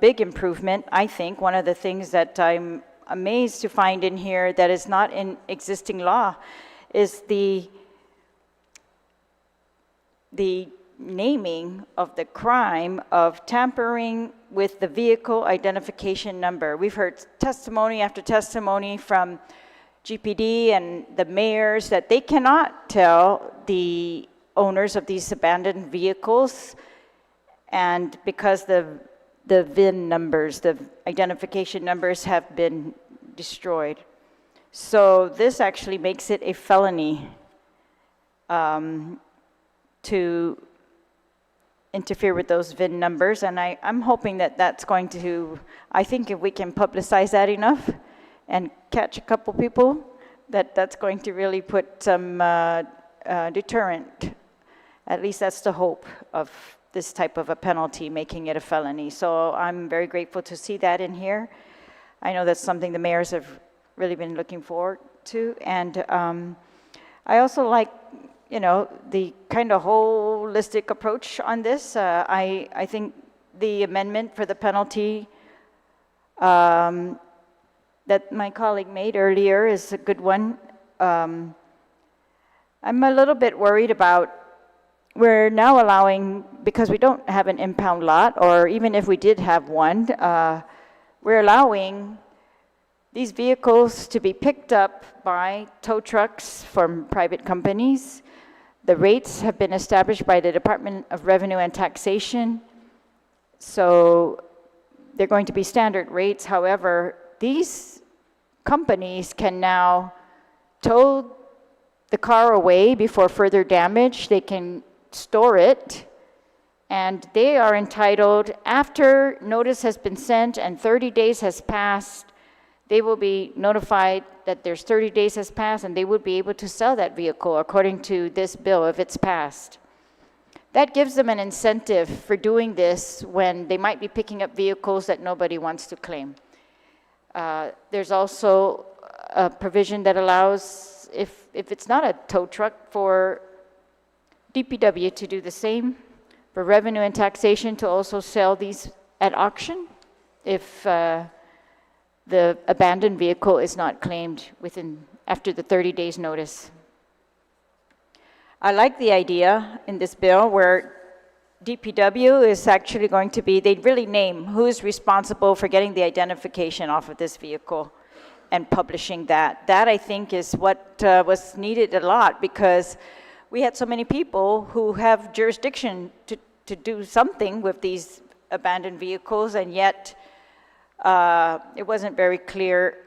big improvement, I think. One of the things that I'm amazed to find in here that is not in existing law is the naming of the crime of tampering with the vehicle identification number. We've heard testimony after testimony from GPD and the mayors that they cannot tell the owners of these abandoned vehicles, and because the VIN numbers, the identification numbers, have been destroyed. So this actually makes it a felony to interfere with those VIN numbers, and I'm hoping that that's going to, I think if we can publicize that enough and catch a couple people, that's going to really put some deterrent. At least that's the hope of this type of a penalty, making it a felony. So I'm very grateful to see that in here. I know that's something the mayors have really been looking forward to. And I also like, the kind of holistic approach on this. I think the amendment for the penalty that my colleague made earlier is a good one. I'm a little bit worried about, we're now allowing, because we don't have an impound lot, or even if we did have one, we're allowing these vehicles to be picked up by tow trucks from private companies. The rates have been established by the Department of Revenue and Taxation, so they're going to be standard rates. However, these companies can now tow the car away before further damage. They can store it, and they are entitled, after notice has been sent and 30 days has passed, they will be notified that there's 30 days has passed, and they would be able to sell that vehicle according to this bill if it's passed. That gives them an incentive for doing this when they might be picking up vehicles that nobody wants to claim. There's also a provision that allows, if it's not a tow truck, for DPW to do the same, for Revenue and Taxation to also sell these at auction if the abandoned vehicle is not claimed after the 30 days notice. I like the idea in this bill where DPW is actually going to be, they'd really name who is responsible for getting the identification off of this vehicle and publishing that. That, I think, is what was needed a lot, because we had so many people who have jurisdiction to do something with these abandoned vehicles, and yet it wasn't very clear.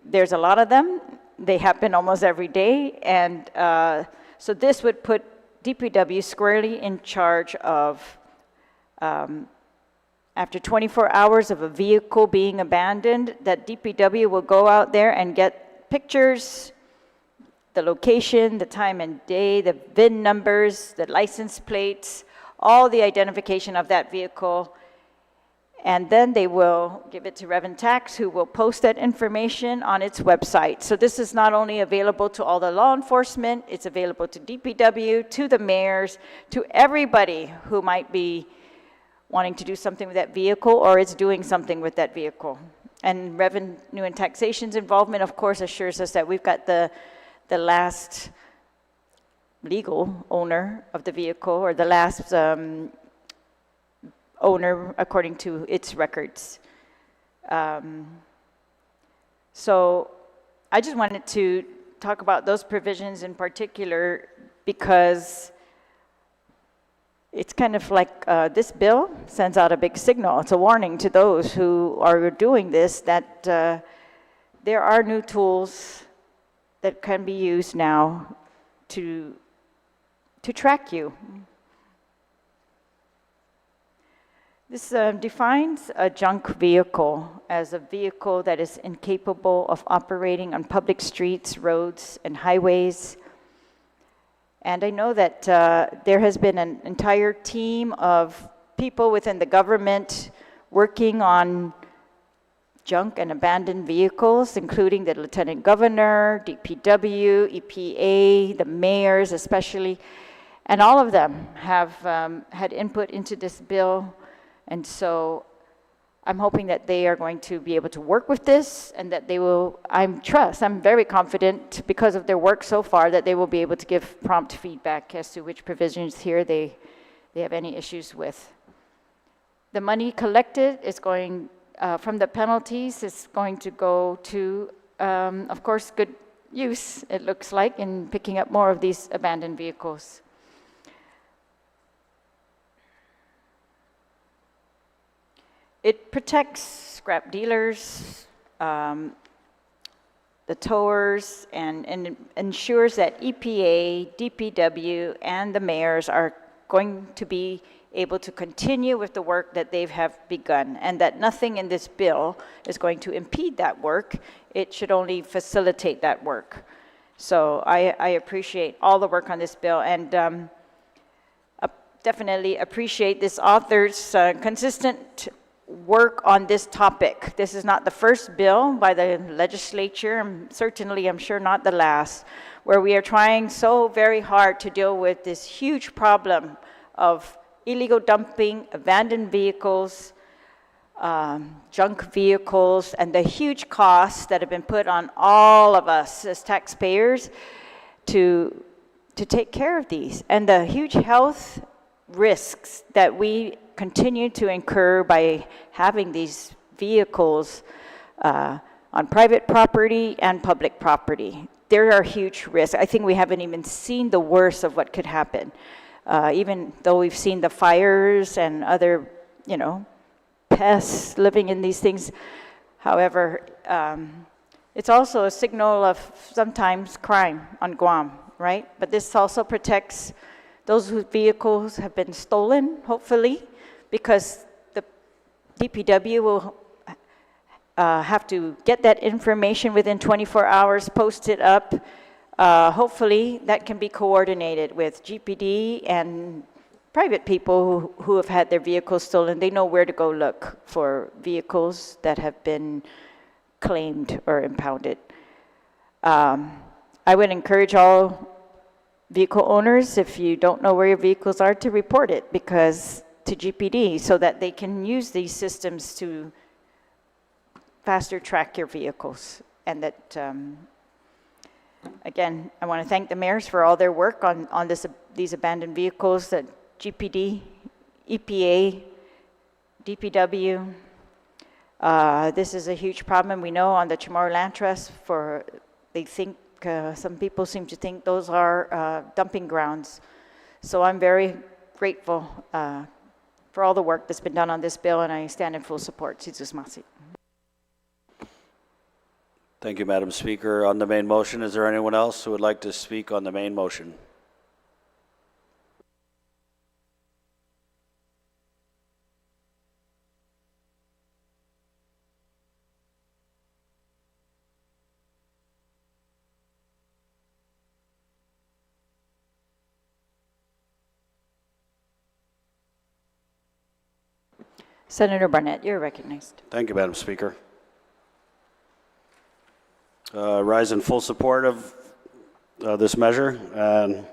There's a lot of them. They happen almost every day, and so this would put DPW squarely in charge of, after 24 hours of a vehicle being abandoned, that DPW will go out there and get pictures, the location, the time and day, the VIN numbers, the license plates, all the identification of that vehicle. And then they will give it to Rev Tax, who will post that information on its website. So this is not only available to all the law enforcement, it's available to DPW, to the mayors, to everybody who might be wanting to do something with that vehicle or is doing something with that vehicle. And Revenue and Taxation's involvement, of course, assures us that we've got the last legal owner of the vehicle, or the last owner according to its records. So I just wanted to talk about those provisions in particular because it's kind of like this bill sends out a big signal. It's a warning to those who are doing this that there are new tools that can be used now to track you. This defines a junk vehicle as a vehicle that is incapable of operating on public streets, roads, and highways. And I know that there has been an entire team of people within the government working on junk and abandoned vehicles, including the Lieutenant Governor, DPW, EPA, the mayors especially, and all of them have had input into this bill. And so I'm hoping that they are going to be able to work with this and that they will, I'm very confident because of their work so far that they will be able to give prompt feedback as to which provisions here they have any issues with. The money collected is going, from the penalties, is going to go to, of course, good use, it looks like, in picking up more of these abandoned vehicles. It protects scrap dealers, the towers, and ensures that EPA, DPW, and the mayors are going to be able to continue with the work that they have begun, and that nothing in this bill is going to impede that work. It should only facilitate that work. So I appreciate all the work on this bill, and definitely appreciate this author's consistent work on this topic. This is not the first bill by the legislature, and certainly I'm sure not the last, where we are trying so very hard to deal with this huge problem of illegal dumping, abandoned vehicles, junk vehicles, and the huge costs that have been put on all of us as taxpayers to take care of these, and the huge health risks that we continue to incur by having these vehicles on private property and public property. There are huge risks. I think we haven't even seen the worst of what could happen. Even though we've seen the fires and other, pests living in these things. However, it's also a signal of sometimes crime on Guam, right? But this also protects those whose vehicles have been stolen, hopefully, because the DPW will have to get that information within 24 hours, post it up. Hopefully, that can be coordinated with GPD and private people who have had their vehicles stolen. They know where to go look for vehicles that have been claimed or impounded. I would encourage all vehicle owners, if you don't know where your vehicles are, to report it to GPD so that they can use these systems to faster track your vehicles. And that, again, I want to thank the mayors for all their work on these abandoned vehicles, that GPD, EPA, DPW. This is a huge problem. We know on the Chamorro Land Trust, they think, some people seem to think those are dumping grounds. So I'm very grateful for all the work that's been done on this bill, and I stand in full support. Situsmasi. Thank you, Madam Speaker. On the main motion, is there anyone else who would like to speak on the main motion? Senator Barnett, you're recognized. Thank you, Madam Speaker. Rise in full support of this measure, and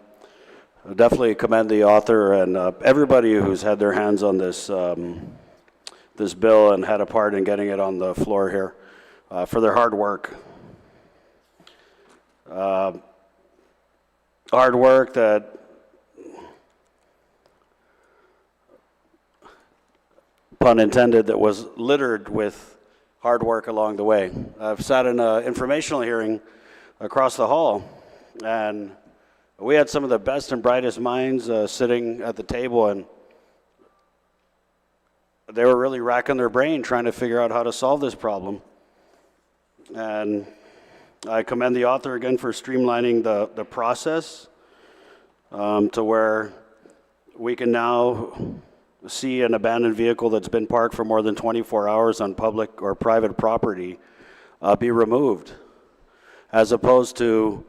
I definitely commend the author and everybody who's had their hands on this this bill and had a part in getting it on the floor here for their hard work. Hard work that pun intended, that was littered with hard work along the way. I've sat in an informational hearing across the hall, and we had some of the best and brightest minds sitting at the table, and they were really racking their brain trying to figure out how to solve this problem. And I commend the author again for streamlining the process to where we can now see an abandoned vehicle that's been parked for more than 24 hours on public or private property be removed, as opposed to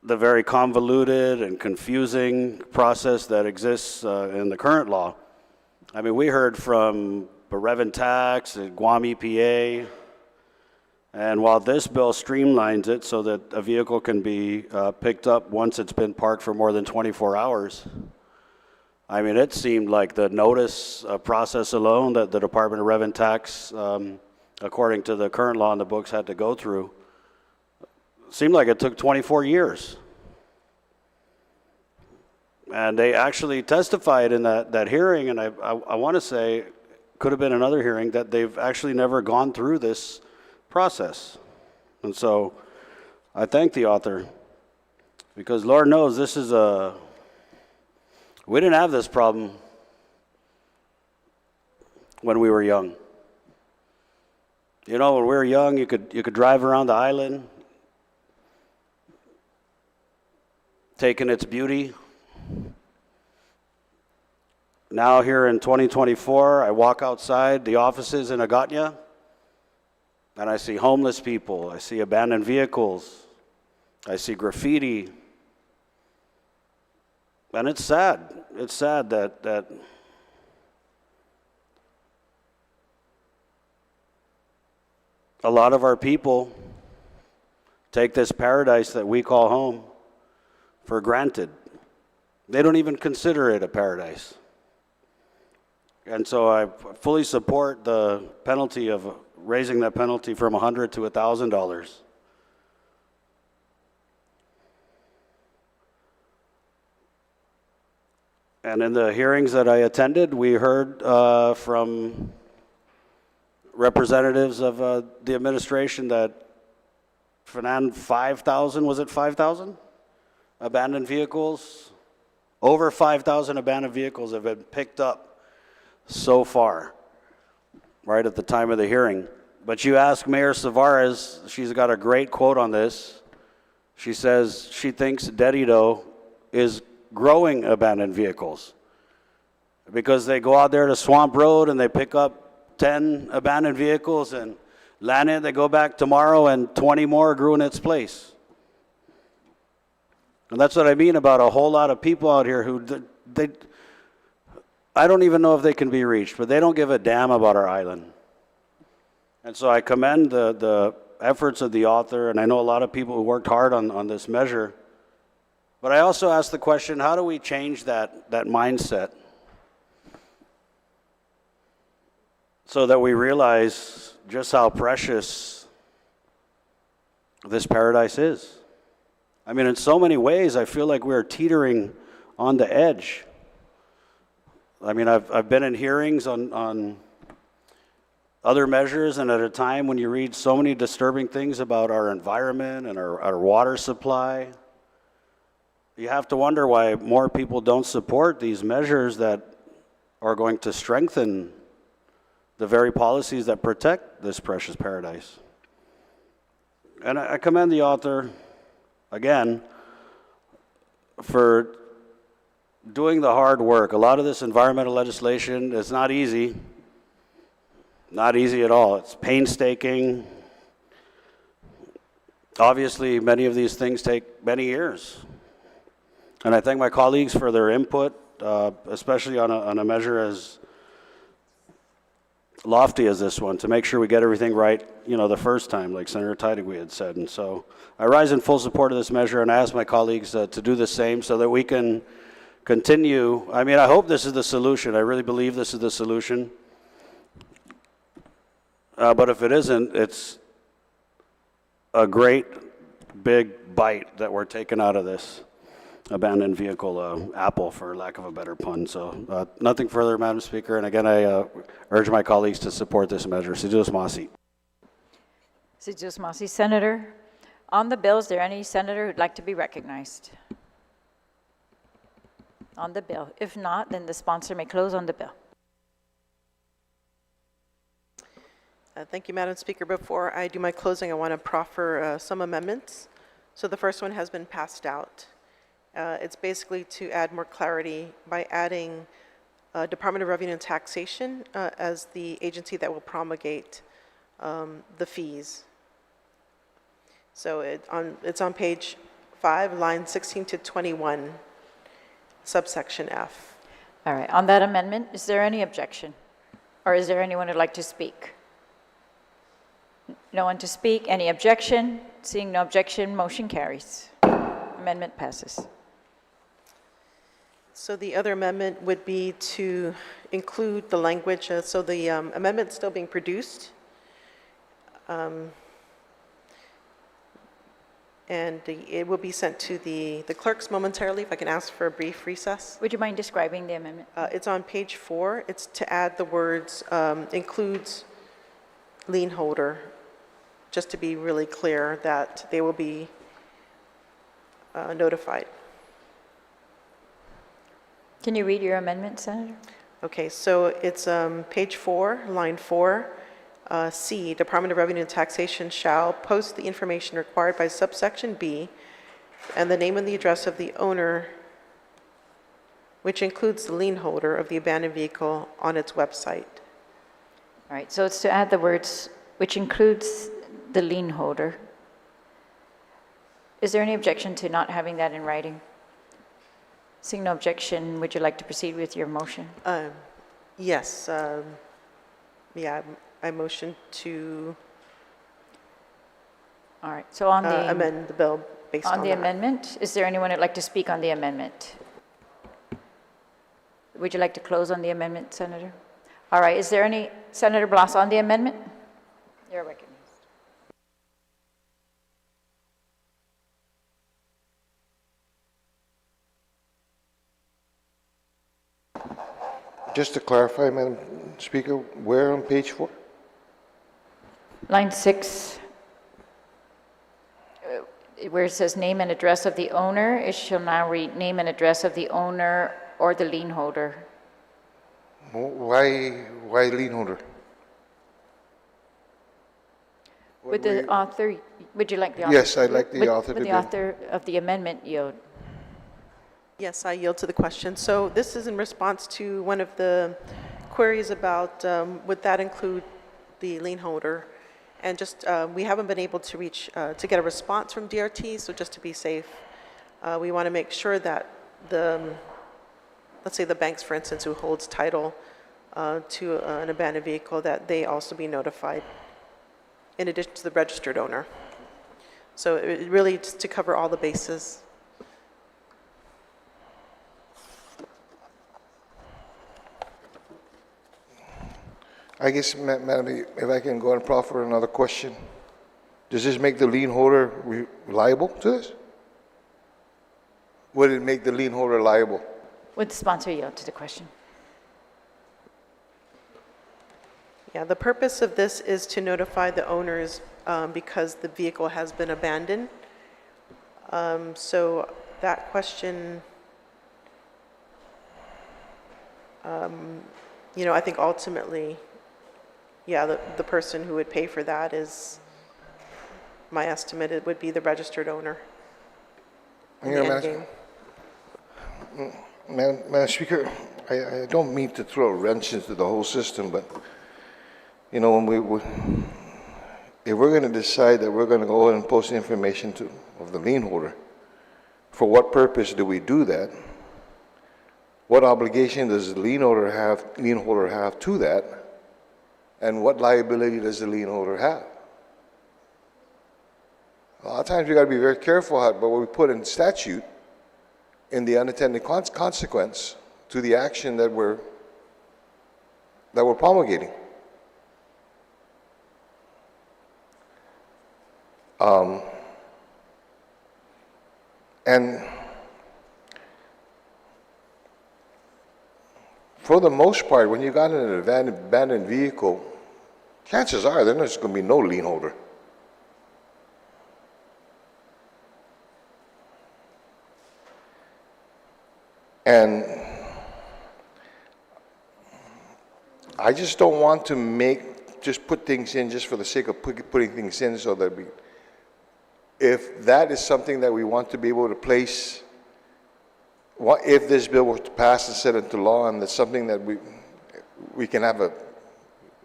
the very convoluted and confusing process that exists in the current law. I mean, we heard from Reverend Tax and Guam EPA, and while this bill streamlines it so that a vehicle can be picked up once it's been parked for more than 24 hours, I mean, it seemed like the notice process alone that the Department of Revenue Tax, according to the current law in the books, had to go through, seemed like it took 24 years. And they actually testified in that hearing, and I want to say, could have been another hearing, that they've actually never gone through this process. And so I thank the author, because Lord knows this is we didn't have this problem when we were young. You know, when we were young, you could drive around the island, taking its beauty. Now here in 2024, I walk outside the offices in Agatna, and I see homeless people, I see abandoned vehicles, I see graffiti. And it's sad. It's sad that a lot of our people take this paradise that we call home for granted. They don't even consider it a paradise. And so I fully support the penalty of raising that penalty from $100 to $1,000. And in the hearings that I attended, we heard from representatives of the administration that 5,000, was it 5,000 abandoned vehicles? Over 5,000 abandoned vehicles have been picked up so far, right at the time of the hearing. But you ask Mayor Savares, she's got a great quote on this. She says she thinks Dedido is growing abandoned vehicles because they go out there to Swamp Road and they pick up 10 abandoned vehicles and land it, they go back tomorrow and 20 more grew in its place. And that's what I mean about a whole lot of people out here who, I don't even know if they can be reached, but they don't give a damn about our island. And so I commend the efforts of the author, and I know a lot of people who worked hard on this measure. But I also ask the question, how do we change that mindset so that we realize just how precious this paradise is? I mean, in so many ways, I feel like we're teetering on the edge. I mean, I've been in hearings on other measures, and at a time when you read so many disturbing things about our environment and our water supply, you have to wonder why more people don't support these measures that are going to strengthen the very policies that protect this precious paradise. And I commend the author, again, for doing the hard work. A lot of this environmental legislation is not easy. Not easy at all. It's painstaking. Obviously, many of these things take many years. And I thank my colleagues for their input, especially on a measure lofty as this one, to make sure we get everything right, the first time, like Senator Teitig had said. And so I rise in full support of this measure, and I ask my colleagues to do the same so that we can continue. I mean, I hope this is the solution. I really believe this is the solution. But if it isn't, it's a great big bite that we're taking out of this abandoned vehicle apple, for lack of a better pun. So nothing further, Madam Speaker. And again, I urge my colleagues to support this measure. Sidus Masi. Sidus Masi. Senator, on the bill, is there any senator who'd like to be recognized on the bill? If not, then the sponsor may close on the bill. Thank you, Madam Speaker. Before I do my closing, I want to proffer some amendments. So the first one has been passed out. It's basically to add more clarity by adding Department of Revenue and Taxation as the agency that will promulgate the fees. So it's on page 5, line 16 to 21, subsection F. All right, on that amendment, is there any objection? Or is there anyone who'd like to speak? No one to speak. Any objection? Seeing no objection, motion carries. Amendment passes. So the other amendment would be to include the language, so the amendment's still being produced. And it will be sent to the clerks momentarily, if I can ask for a brief recess. Would you mind describing the amendment? It's on page 4. It's to add the words, includes lien holder, just to be really clear that they will be notified. Can you read your amendment, Senator? Okay, so it's page 4, line 4. C, Department of Revenue and Taxation shall post the information required by subsection B and the name and the address of the owner, which includes the lien holder of the abandoned vehicle, on its website. All right, so it's to add the words, which includes the lien holder. Is there any objection to not having that in writing? Seeing no objection, would you like to proceed with your motion? Yes, yeah, I motion to All right, so on the amend the bill based on the that. amendment, is there anyone who'd like to speak on the amendment? Would you like to close on the amendment, Senator? All right, is there any, Senator Blas, on the amendment? You're recognized. Just to clarify, Madam Speaker, where on page 4? Line 6, where it says name and address of the owner, it shall now read name and address of the owner or the lien holder. Why lien holder? Would the author, would you like the author? Yes, I'd like the author to Would the do. author of the amendment yield? Yes, I yield to the question. So this is in response to one of the queries about would that include the lien holder? And just, we haven't been able to reach, to get a response from DRT, so just to be safe, we want to make sure that let's say the banks, for instance, who holds title to an abandoned vehicle, that they also be notified in addition to the registered owner. So it really just to cover all the bases. I guess, Madam, if I can go and proffer another question. Does this make the lien holder liable to this? Would it make the lien holder liable? Would the sponsor yield to the question? Yeah, the purpose of this is to notify the owners because the vehicle has been abandoned. So that question, I think ultimately, yeah, the person who would pay for that is, my estimate, it would be the registered owner. in the end game. Madam Speaker, I don't mean to throw a wrench into the whole system, but, when if we're going to decide that we're going to go ahead and post information of the lien holder, for what purpose do we do that? What obligation does the lien holder have to that? And what liability does the lien holder have? A lot of times we got to be very careful about what we put in statute in the unintended consequence to the action that we're promulgating. And for the most part, when you got in an abandoned vehicle, chances are there's going to be no lien holder. And I just don't want to just put things in just for the sake of putting things in, so that if that is something that we want to be able to place, if this bill were to pass and set into law, and that's something that we can have a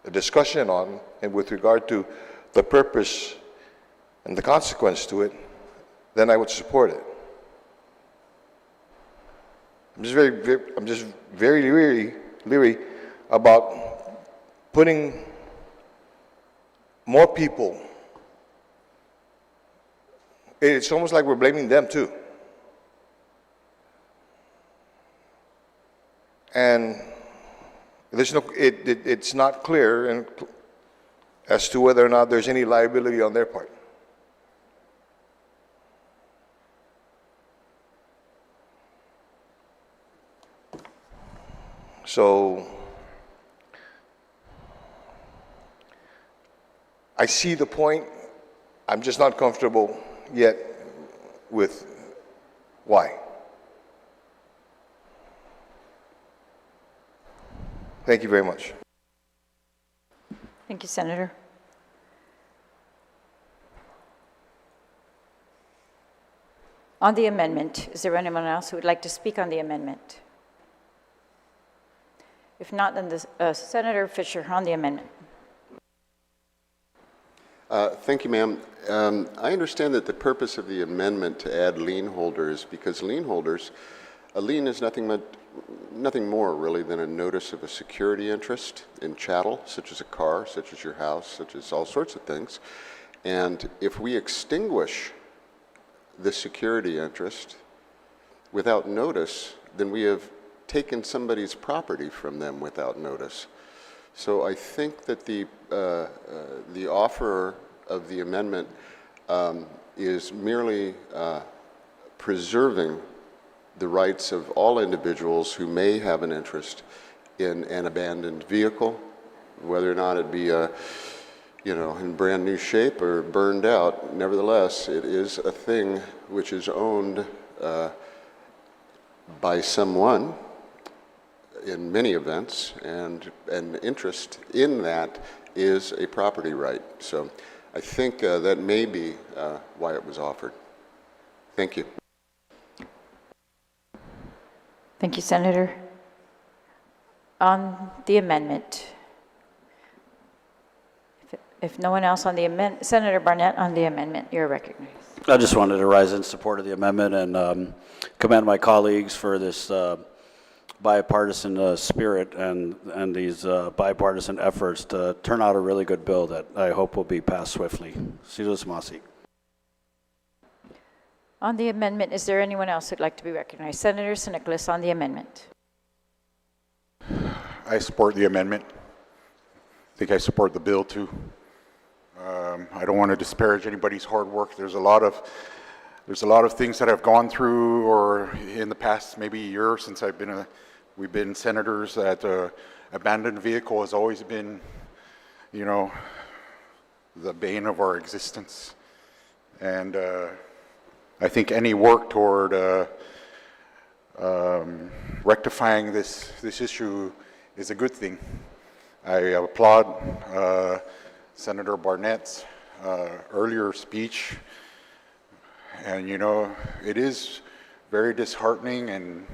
discussion on, and with regard to the purpose and the consequence to it, then I would support it. I'm just very leery about putting more people. It's almost like we're blaming them too. And it's not clear as to whether or not there's any liability on their part. So I see the point. I'm just not comfortable yet with why. Thank you very much. Thank you, Senator. On the amendment, is there anyone else who would like to speak on the amendment? If not, then Senator Fisher on the amendment. Thank you, ma'am. I understand that the purpose of the amendment to add lien holders, because lien holders, a lien is nothing more really than a notice of a security interest in chattel, such as a car, such as your house, such as all sorts of things. And if we extinguish the security interest without notice, then we have taken somebody's property from them without notice. So I think that the offerer of the amendment is merely preserving the rights of all individuals who may have an interest in an abandoned vehicle, whether or not it be in brand new shape or burned out. Nevertheless, it is a thing which is owned by someone in many events, and an interest in that is a property right. So I think that may be why it was offered. Thank you. Thank you, Senator. On the amendment, if no one else on the amendment, Senator Barnett on the amendment, you're recognized. I just wanted to rise in support of the amendment and commend my colleagues for this bipartisan spirit and these bipartisan efforts to turn out a really good bill that I hope will be passed swiftly. Sidus Masi. On the amendment, is there anyone else who'd like to be recognized? Senator Nicholas on the amendment. I support the amendment. I think I support the bill too. I don't want to disparage anybody's hard work. There's a lot of things that I've gone through, or in the past maybe year since we've been senators, that abandoned vehicle has always been, the bane of our existence. And I think any work toward rectifying this issue is a good thing. I applaud Senator Barnett's earlier speech, and it is very disheartening and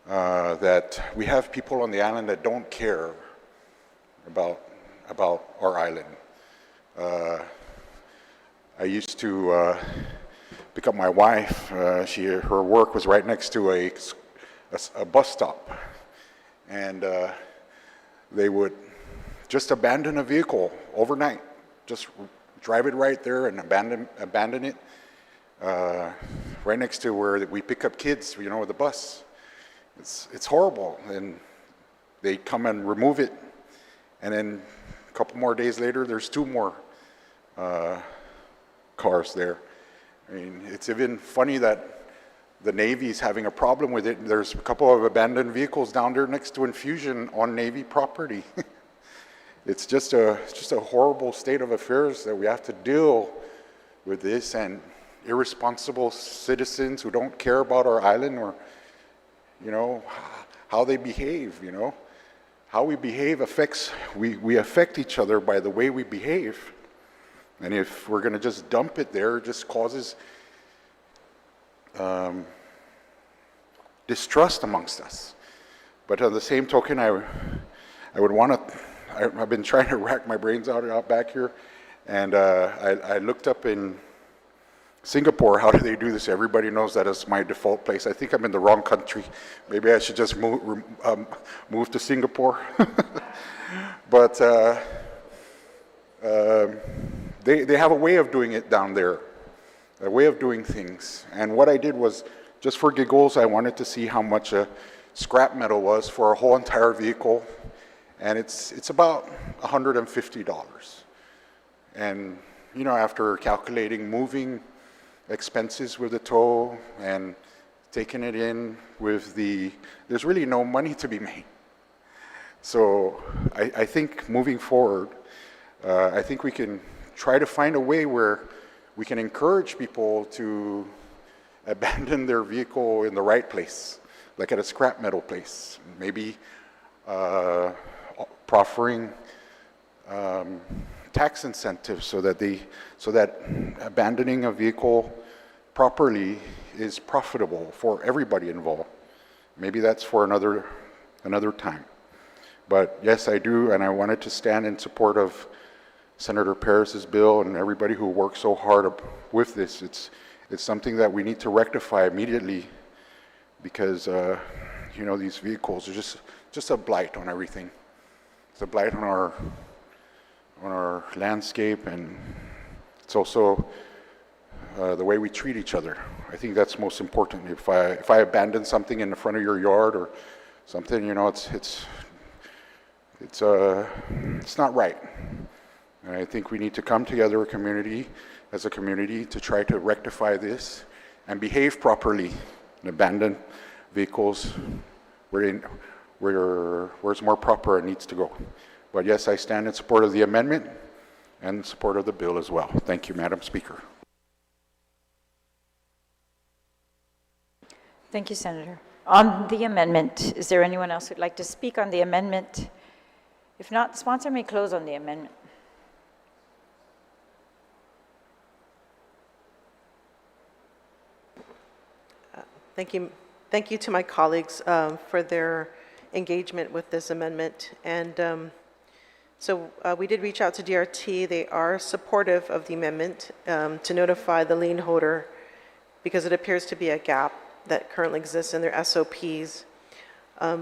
that we have people on the island that don't care about our island. I used to pick up my wife. Her work was right next to a bus stop, and they would just abandon a vehicle overnight. Just drive it right there and abandon it right next to where we pick up kids, you know, with the bus. It's horrible. And they come and remove it, and then a couple more days later, there's 2 more cars there. I mean, it's even funny that the Navy's having a problem with it. There's a couple of abandoned vehicles down there next to Infusion on Navy property. It's just a horrible state of affairs that we have to deal with this, and irresponsible citizens who don't care about our island, or, you know, how they behave, you know. How we behave affects, we affect each other by the way we behave. And if we're going to just dump it there, it just causes distrust amongst us. But on the same token, I would want to, I've been trying to rack my brains out back here, and I looked up in Singapore, how do they do this? Everybody knows that is my default place. I think I'm in the wrong country. Maybe I should just move to Singapore. But they have a way of doing it down there, a way of doing things. And what I did was, just for giggles, I wanted to see how much scrap metal was for a whole entire vehicle. And it's about $150. And, you know, after calculating moving expenses with the tow and taking it in with there's really no money to be made. So I think moving forward, I think we can try to find a way where we can encourage people to abandon their vehicle in the right place, like at a scrap metal place. Maybe proffering tax incentives so that abandoning a vehicle properly is profitable for everybody involved. Maybe that's for another time. But yes, I do, and I wanted to stand in support of Senator Paris's bill and everybody who worked so hard with this. It's something that we need to rectify immediately, because you know, these vehicles are just a blight on everything. It's a blight on our landscape, and it's also the way we treat each other. I think that's most important. If I abandon something in the front of your yard or something, you know, it's not right. And I think we need to come together as a community to try to rectify this and behave properly and abandon vehicles where it's more proper and needs to go. But yes, I stand in support of the amendment and in support of the bill as well. Thank you, Madam Speaker. Thank you, Senator. On the amendment, is there anyone else who'd like to speak on the amendment? If not, the sponsor may close on the amendment. Thank you to my colleagues for their engagement with this amendment. And so we did reach out to DRT. They are supportive of the amendment to notify the lien holder, because it appears to be a gap that currently exists in their SOPs.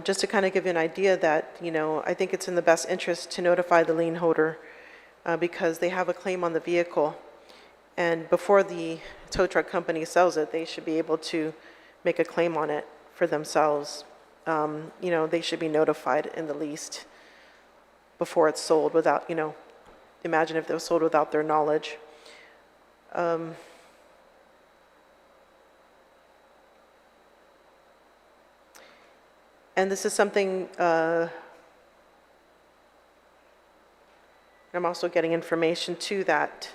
Just to kind of give you an idea that, you know, I think it's in the best interest to notify the lien holder because they have a claim on the vehicle. And before the tow truck company sells it, they should be able to make a claim on it for themselves. You know, they should be notified in the least before it's sold without, you know, imagine if it was sold without their knowledge. And this is something, I'm also getting information too that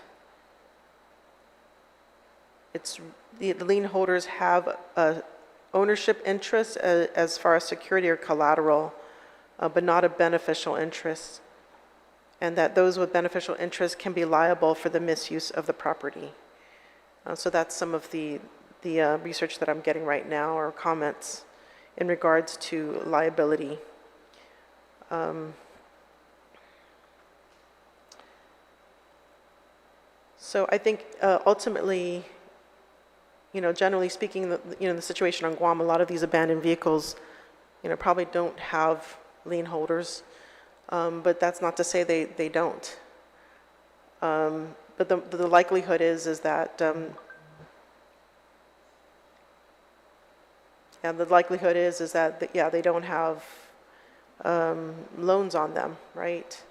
it's the lien holders have a ownership interest as far as security or collateral, but not a beneficial interest, and that those with beneficial interest can be liable for the misuse of the property. So that's some of the research that I'm getting right now, or comments in regards to liability. So I think ultimately, you know, generally speaking, you know, the situation on Guam, a lot of these abandoned vehicles, you know, probably don't have lien holders. but that's not to say they don't. But the likelihood is that, and the likelihood is that, yeah, they don't have loans on them, right?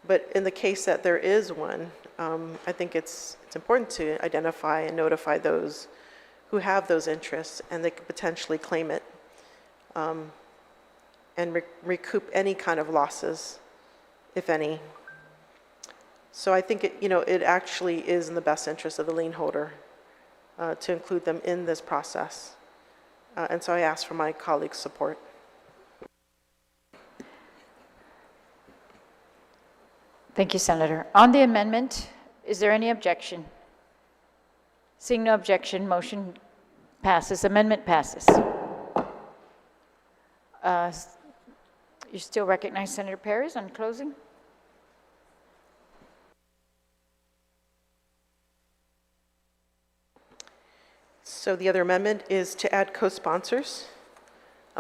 But in the case that there is one, I think it's important to identify and notify those who have those interests, and they could potentially claim it and recoup any kind of losses, if any. So I think it actually is in the best interest of the lien holder to include them in this process. And so I ask for my colleagues' support. Thank you, Senator. On the amendment, is there any objection? Seeing no objection, motion passes. Amendment passes. You still recognize Senator Perez on closing? So the other amendment is to add co-sponsors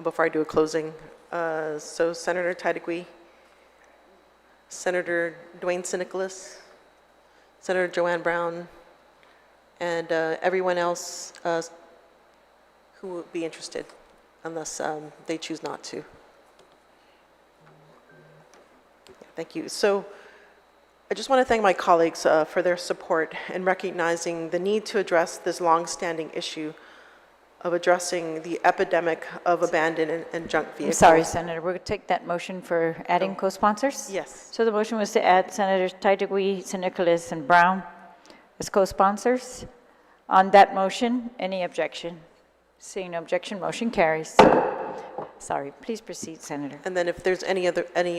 before I do a closing. So Senator Tydegui, Senator Dwayne Sinicolas, Senator Joanne Brown, and everyone else who would be interested, unless they choose not to. Thank you. So I just want to thank my colleagues for their support in recognizing the need to address this long-standing issue of addressing the epidemic of abandoned and junk I'm vehicles. sorry, Senator. We're going to take that motion for adding co-sponsors? Yes. So the motion was to add Senators Tydegui, Sinicolas, and Brown as co-sponsors. On that motion, any objection? Seeing no objection, motion carries. Sorry, please proceed, Senator. And then if there's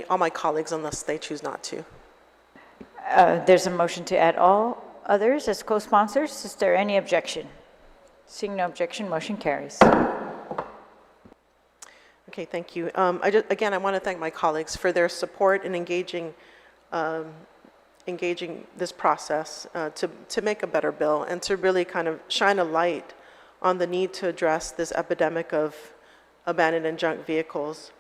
all my colleagues, unless they choose not to. There's a motion to add all others as co-sponsors. Is there any objection? Seeing no objection, motion carries. Okay, thank you. Again, I want to thank my colleagues for their support in engaging this process to make a better bill and to really kind of shine a light on the need to address this epidemic of abandoned and junk vehicles.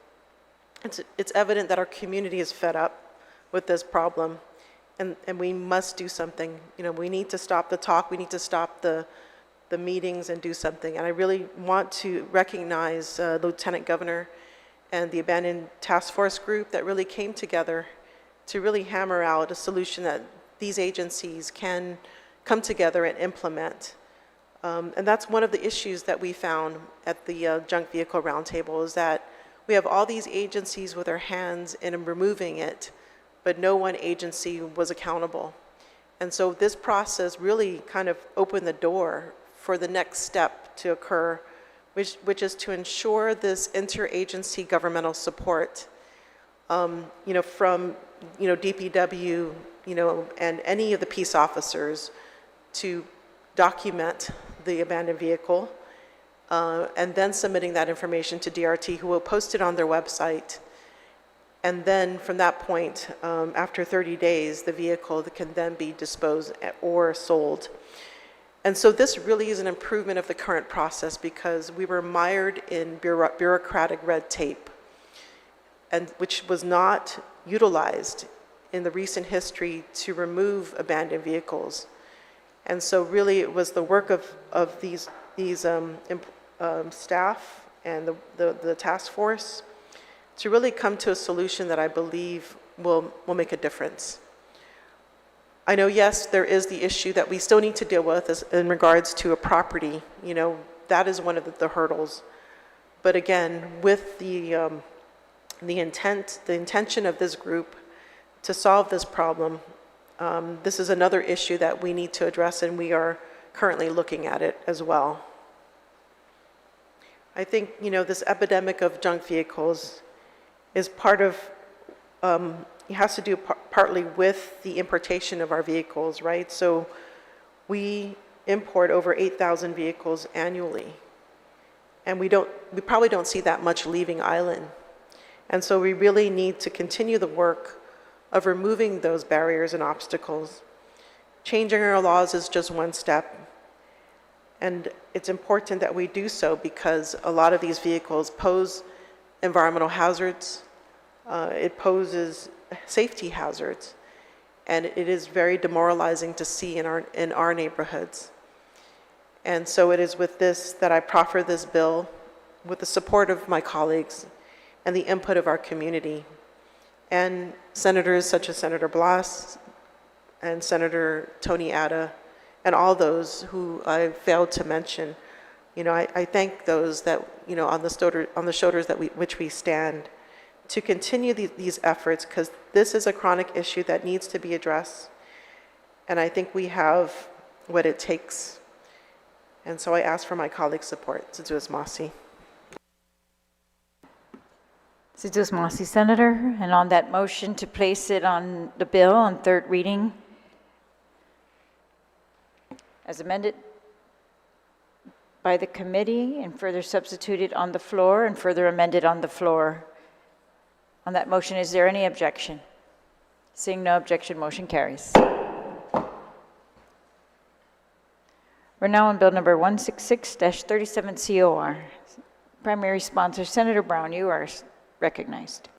It's evident that our community is fed up with this problem, and we must do something. We need to stop the talk. We need to stop the meetings and do something. And I really want to recognize Lieutenant Governor and the Abandoned Task Force group that really came together to really hammer out a solution that these agencies can come together and implement. And that's one of the issues that we found at the Junk Vehicle Roundtable, is that we have all these agencies with their hands in removing it, but no one agency was accountable. And so this process really kind of opened the door for the next step to occur, which is to ensure this interagency governmental support, from DPW, and any of the peace officers to document the abandoned vehicle, and then submitting that information to DRT, who will post it on their website. And then from that point, after 30 days, the vehicle can then be disposed or sold. And so this really is an improvement of the current process, because we were mired in bureaucratic red tape, and which was not utilized in the recent history to remove abandoned vehicles. And so really it was the work of these staff and the task force to really come to a solution that I believe will make a difference. I know, yes, there is the issue that we still need to deal with in regards to a property. That is one of the hurdles. But again, with the intention of this group to solve this problem, this is another issue that we need to address, and we are currently looking at it as well. I think, this epidemic of junk vehicles is part of, it has to do partly with the importation of our vehicles, right? So we import over 8,000 vehicles annually, and we probably don't see that much leaving island. And so we really need to continue the work of removing those barriers and obstacles. Changing our laws is just one step, and it's important that we do so because a lot of these vehicles pose environmental hazards, It poses safety hazards, and it is very demoralizing to see in our neighborhoods. And so it is with this that I proffer this bill with the support of my colleagues and the input of our community and senators such as Senator Blas and Senator Tony Atta and all those who I failed to mention. You know, I thank those that, you know, on the shoulders that which we stand to continue these efforts, because this is a chronic issue that needs to be addressed. And I think we have what it takes. And so I ask for my colleagues' support. Sidus Masi. Sidus Masi, Senator. And on that motion to place it on the bill on third reading, as amended by the committee and further substituted on the floor and further amended on the floor. On that motion, is there any objection? Seeing no objection, motion carries. We're now on bill number 166-37 COR. Primary sponsor, Senator Brown, you are recognized.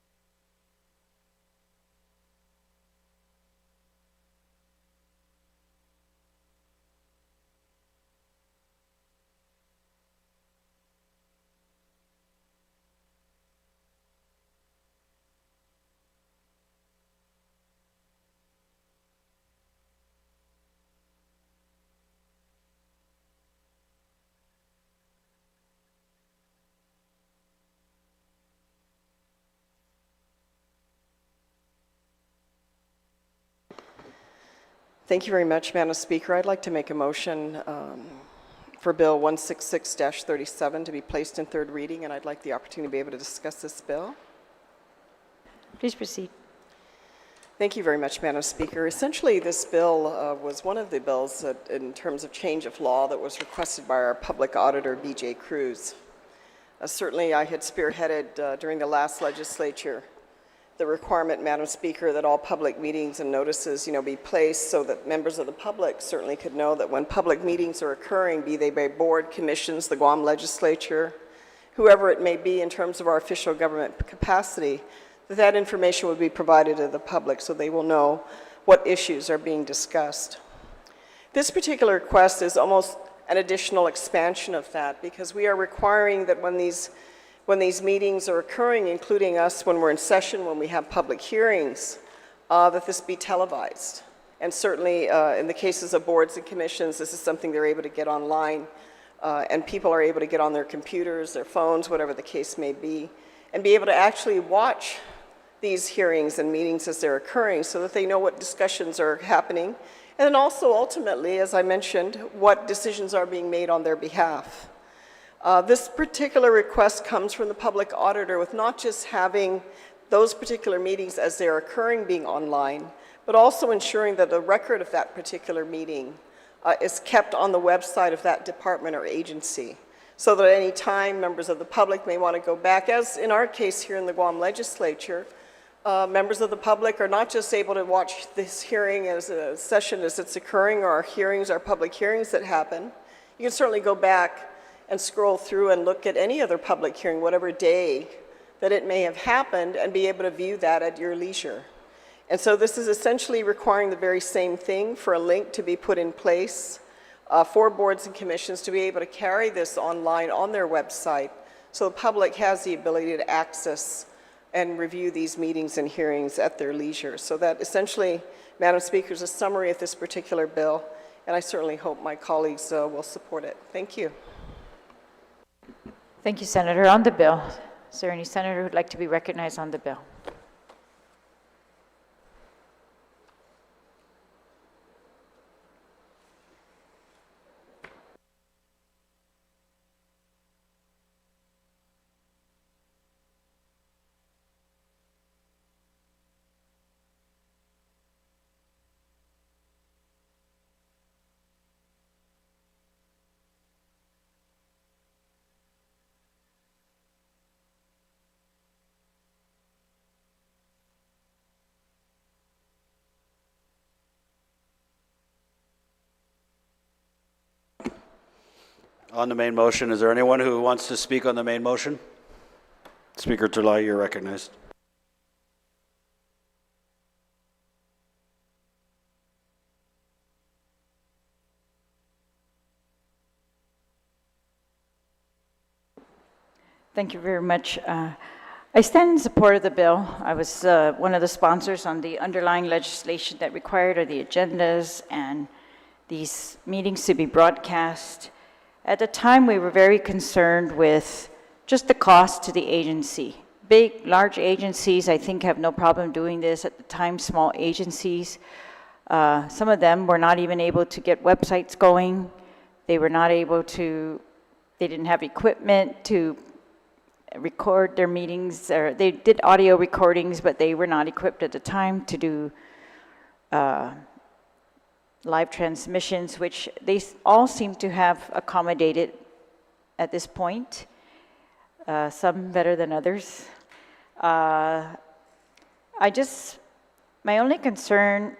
Thank you very much, Madam Speaker. I'd like to make a motion for Bill 166-37 to be placed in third reading, and I'd like the opportunity to be able to discuss this bill. Please proceed. Thank you very much, Madam Speaker. Essentially, this bill was one of the bills that, in terms of change of law, that was requested by our public auditor, B.J. Cruz. Certainly, I had spearheaded during the last legislature the requirement, Madam Speaker, that all public meetings and notices, be placed so that members of the public certainly could know that when public meetings are occurring, be they by board, commissions, the Guam Legislature, whoever it may be in terms of our official government capacity, that information would be provided to the public so they will know what issues are being discussed. This particular request is almost an additional expansion of that, because we are requiring that when these meetings are occurring, including us when we're in session, when we have public hearings, that this be televised. And certainly in the cases of boards and commissions, this is something they're able to get online, and people are able to get on their computers, their phones, whatever the case may be, and be able to actually watch these hearings and meetings as they're occurring so that they know what discussions are happening, and then also ultimately, as I mentioned, what decisions are being made on their behalf. This particular request comes from the public auditor with not just having those particular meetings as they're occurring being online, but also ensuring that the record of that particular meeting is kept on the website of that department or agency, so that at any time members of the public may want to go back, as in our case here in the Guam Legislature, members of the public are not just able to watch this hearing as a session as it's occurring, or our hearings, our public hearings that happen. You can certainly go back and scroll through and look at any other public hearing, whatever day that it may have happened, and be able to view that at your leisure. And so this is essentially requiring the very same thing for a link to be put in place for boards and commissions to be able to carry this online on their website, so the public has the ability to access and review these meetings and hearings at their leisure. So that essentially, Madam Speaker, is a summary of this particular bill, and I certainly hope my colleagues will support it. Thank you. Thank you, Senator. On the bill, is there any senator who would like to be recognized on the bill? On the main motion, is there anyone who wants to speak on the main motion? Speaker Terlai, you're recognized. Thank you very much. I stand in support of the bill. I was one of the sponsors on the underlying legislation that required the agendas and these meetings to be broadcast. At the time, we were very concerned with just the cost to the agency. Big, large agencies, I think, have no problem doing this. At the time, small agencies, some of them were not even able to get websites going. They were not able to, they didn't have equipment to record their meetings, or they did audio recordings, but they were not equipped at the time to do live transmissions, which they all seem to have accommodated at this point, some better than others. My only concern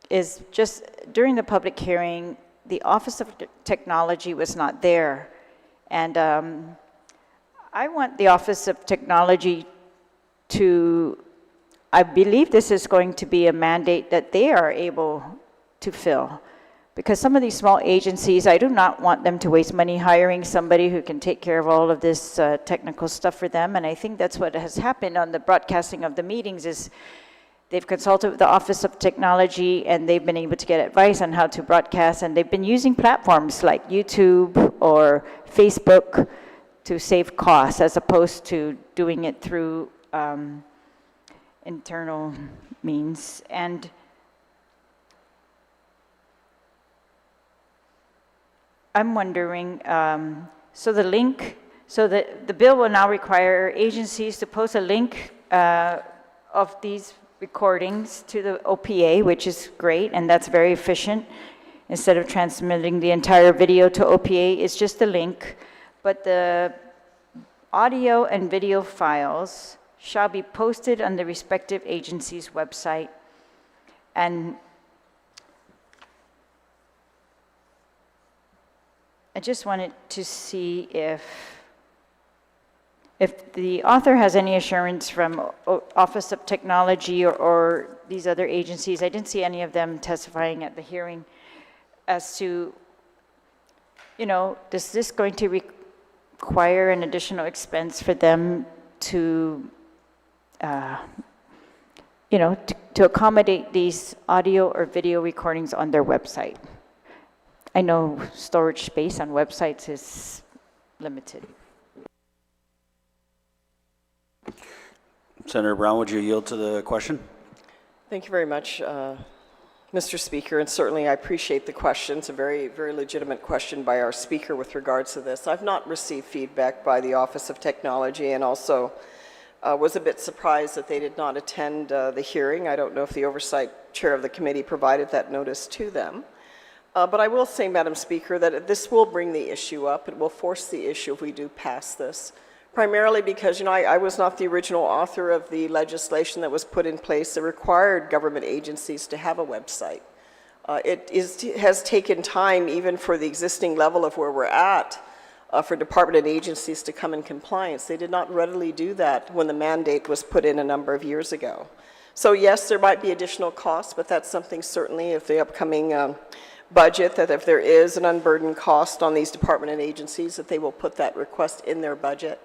is just during the public hearing, the Office of Technology was not there. And I want the Office of Technology to, I believe this is going to be a mandate that they are able to fill. Because some of these small agencies, I do not want them to waste money hiring somebody who can take care of all of this technical stuff for them. And I think that's what has happened on the broadcasting of the meetings is they've consulted with the Office of Technology and they've been able to get advice on how to broadcast. And they've been using platforms like YouTube or Facebook to save costs as opposed to doing it through internal means. And I'm wondering, so the bill will now require agencies to post a link of these recordings to the OPA, which is great, and that's very efficient. Instead of transmitting the entire video to OPA, it's just a link. But the audio and video files shall be posted on the respective agency's website. And I just wanted to see if the author has any assurance from Office of Technology or these other agencies. I didn't see any of them testifying at the hearing as to, is this going to require an additional expense for them to, to accommodate these audio or video recordings on their website? I know storage space on websites is limited. Senator Brown, would you yield to the question? Thank you very much, Mr. Speaker, and certainly I appreciate the question. It's a very, very legitimate question by our speaker with regards to this. I've not received feedback by the Office of Technology and also was a bit surprised that they did not attend the hearing. I don't know if the oversight chair of the committee provided that notice to them. But I will say, Madam Speaker, that this will bring the issue up. It will force the issue if we do pass this. Primarily because, I was not the original author of the legislation that was put in place that required government agencies to have a website. It has taken time, even for the existing level of where we're at, for department and agencies to come in compliance. They did not readily do that when the mandate was put in a number of years ago. So yes, there might be additional costs, but that's something certainly if the upcoming budget, that if there is an unburdened cost on these department and agencies, that they will put that request in their budget.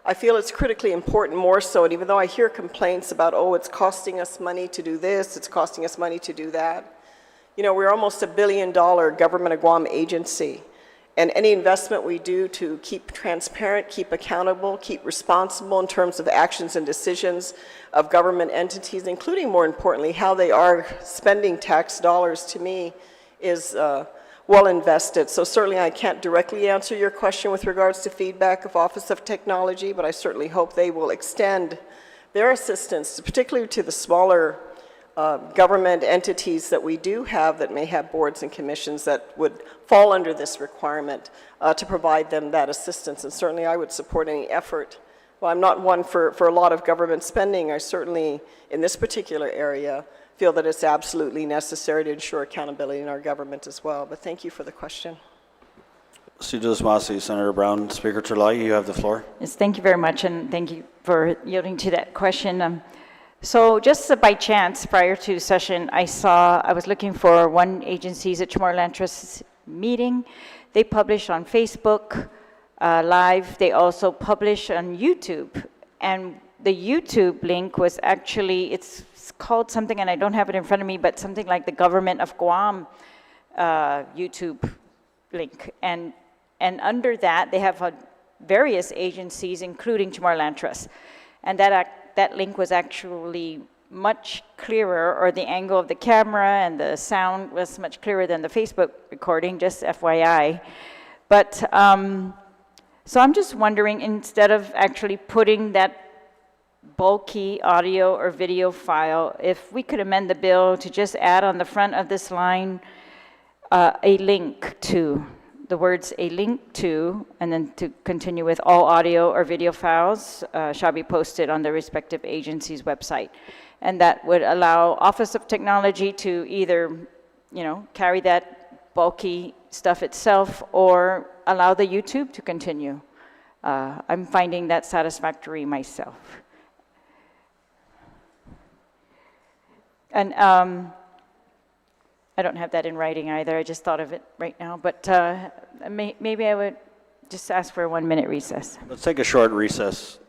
I feel it's critically important more so, and even though I hear complaints about, it's costing us money to do this, it's costing us money to do that. We're almost $1 billion government of Guam agency, and any investment we do to keep transparent, keep accountable, keep responsible in terms of actions and decisions of government entities, including, more importantly, how they are spending tax dollars, to me, is well invested. So certainly I can't directly answer your question with regards to feedback of Office of Technology, but I certainly hope they will extend their assistance, particularly to the smaller government entities that we do have that may have boards and commissions that would fall under this requirement to provide them that assistance. And certainly I would support any effort. Well, I'm not one for a lot of government spending. I certainly, in this particular area, feel that it's absolutely necessary to ensure accountability in our government as well. But thank you for the question. Senator Brown, Speaker Terlai, you have the floor. Yes, thank you very much, and thank you for yielding to that question. So just by chance, prior to the session, I was looking for one agency's Chamorro Land Trust meeting. They published on Facebook live. They also publish on YouTube. And the YouTube link was actually, it's called something, and I don't have it in front of me, but something like the Government of Guam YouTube link. And under that, they have various agencies, including Chamorro Land Trust. And that link was actually much clearer, or the angle of the camera and the sound was much clearer than the Facebook recording, just FYI. But, so I'm just wondering, instead of actually putting that bulky audio or video file, if we could amend the bill to just add on the front of this line a link to, the words "a link to," and then to continue with all audio or video files shall be posted on the respective agency's website. And that would allow Office of Technology to either, carry that bulky stuff itself or allow the YouTube to continue. I'm finding that satisfactory myself. And I don't have that in writing either. I just thought of it right now. But maybe I would just ask for a 1-minute recess. Let's take a short recess.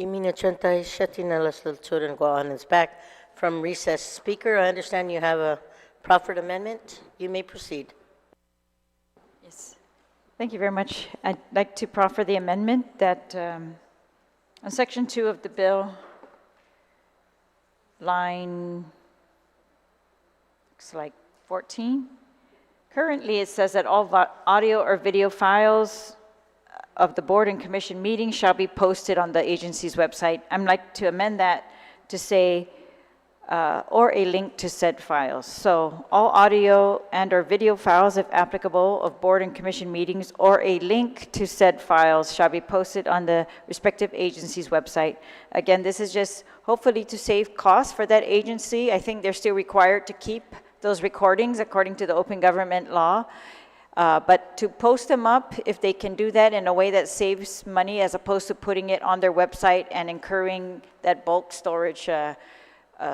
87 na las lalturan guahan is back from recess. Speaker, I understand you have a proffered amendment. You may proceed. Yes. Thank you very much. I'd like to proffer the amendment that on Section 2 of the bill, line, looks like 14. Currently, it says that all audio or video files of the board and commission meetings shall be posted on the agency's website. I'd like to amend that to say, or a link to said files. So all audio and or video files, if applicable, of board and commission meetings, or a link to said files shall be posted on the respective agency's website. Again, this is just hopefully to save costs for that agency. I think they're still required to keep those recordings according to the open government law. But to post them up, if they can do that in a way that saves money as opposed to putting it on their website and incurring that bulk storage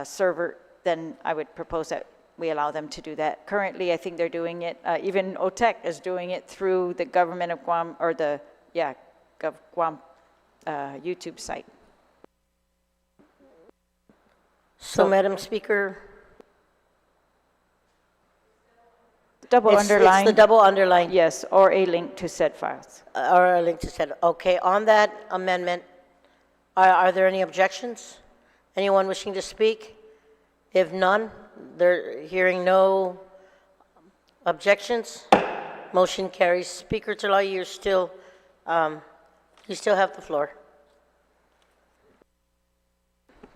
server, then I would propose that we allow them to do that. Currently, I think they're doing it, even OTEC is doing it through the government of Guam, or the, Guam YouTube site. So, Madam Speaker, Double underline. It's the double underline. Yes, or a link to said files. Or a link to said. Okay, on that amendment, are there any objections? Anyone wishing to speak? If none, they're hearing no objections. Motion carries. Speaker Talai, you still have the floor.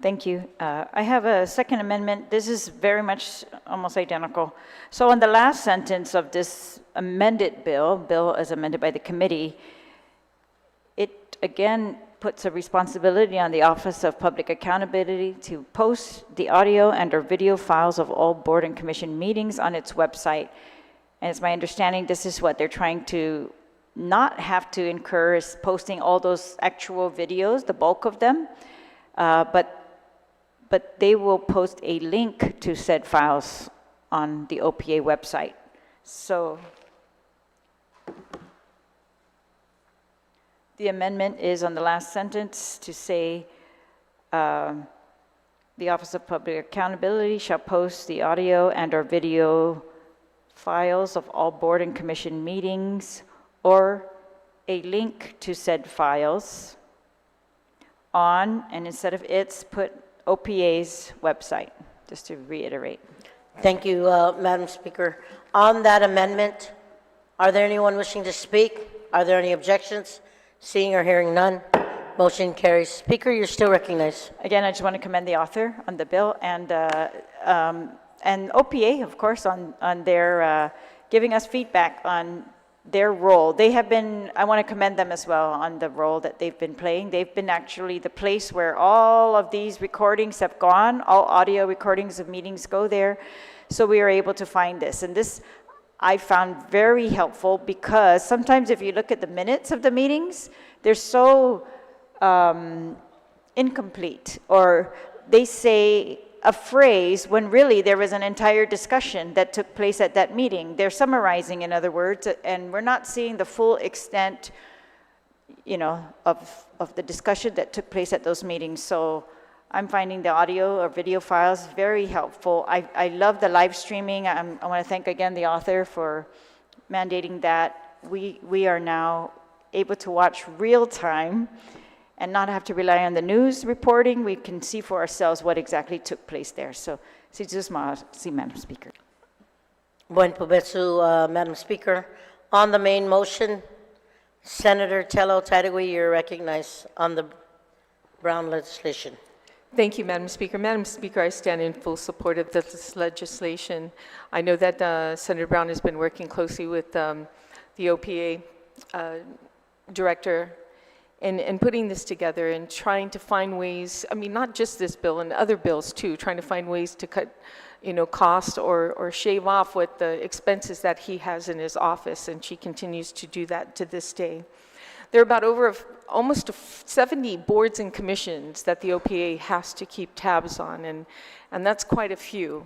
Thank you. I have a second amendment. This is very much almost identical. So in the last sentence of this amended bill as amended by the committee, it again puts a responsibility on the Office of Public Accountability to post the audio and or video files of all board and commission meetings on its website. And it's my understanding this is what they're trying to not have to incur, is posting all those actual videos, the bulk of them, but they will post a link to said files on the OPA website. So the amendment is on the last sentence to say, the Office of Public Accountability shall post the audio and or video files of all board and commission meetings, or a link to said files on, and instead of its, put OPA's website, just to reiterate. Thank you, Madam Speaker. On that amendment, are there anyone wishing to speak? Are there any objections? Seeing or hearing none, motion carries. Speaker, you're still recognized. Again, I just want to commend the author on the bill and OPA, of course, on their giving us feedback on their role. They have been, I want to commend them as well on the role that they've been playing. They've been actually the place where all of these recordings have gone, all audio recordings of meetings go there. So we are able to find this. And this I found very helpful, because sometimes if you look at the minutes of the meetings, they're so incomplete, or they say a phrase when really there was an entire discussion that took place at that meeting. They're summarizing, in other words, and we're not seeing the full extent, of the discussion that took place at those meetings. So I'm finding the audio or video files very helpful. I love the live streaming. I want to thank again the author for mandating that. We are now able to watch real time and not have to rely on the news reporting. We can see for ourselves what exactly took place there. So, Madam Speaker. Buen provecho, Madam Speaker. On the main motion, Senator Tello Tadagui, you're recognized on the Brown legislation. Thank you, Madam Speaker. Madam Speaker, I stand in full support of this legislation. I know that Senator Brown has been working closely with the OPA director in putting this together and trying to find ways, not just this bill and other bills too, trying to find ways to cut, cost or shave off what the expenses that he has in his office, and she continues to do that to this day. There are about almost 70 boards and commissions that the OPA has to keep tabs on, and that's quite a few.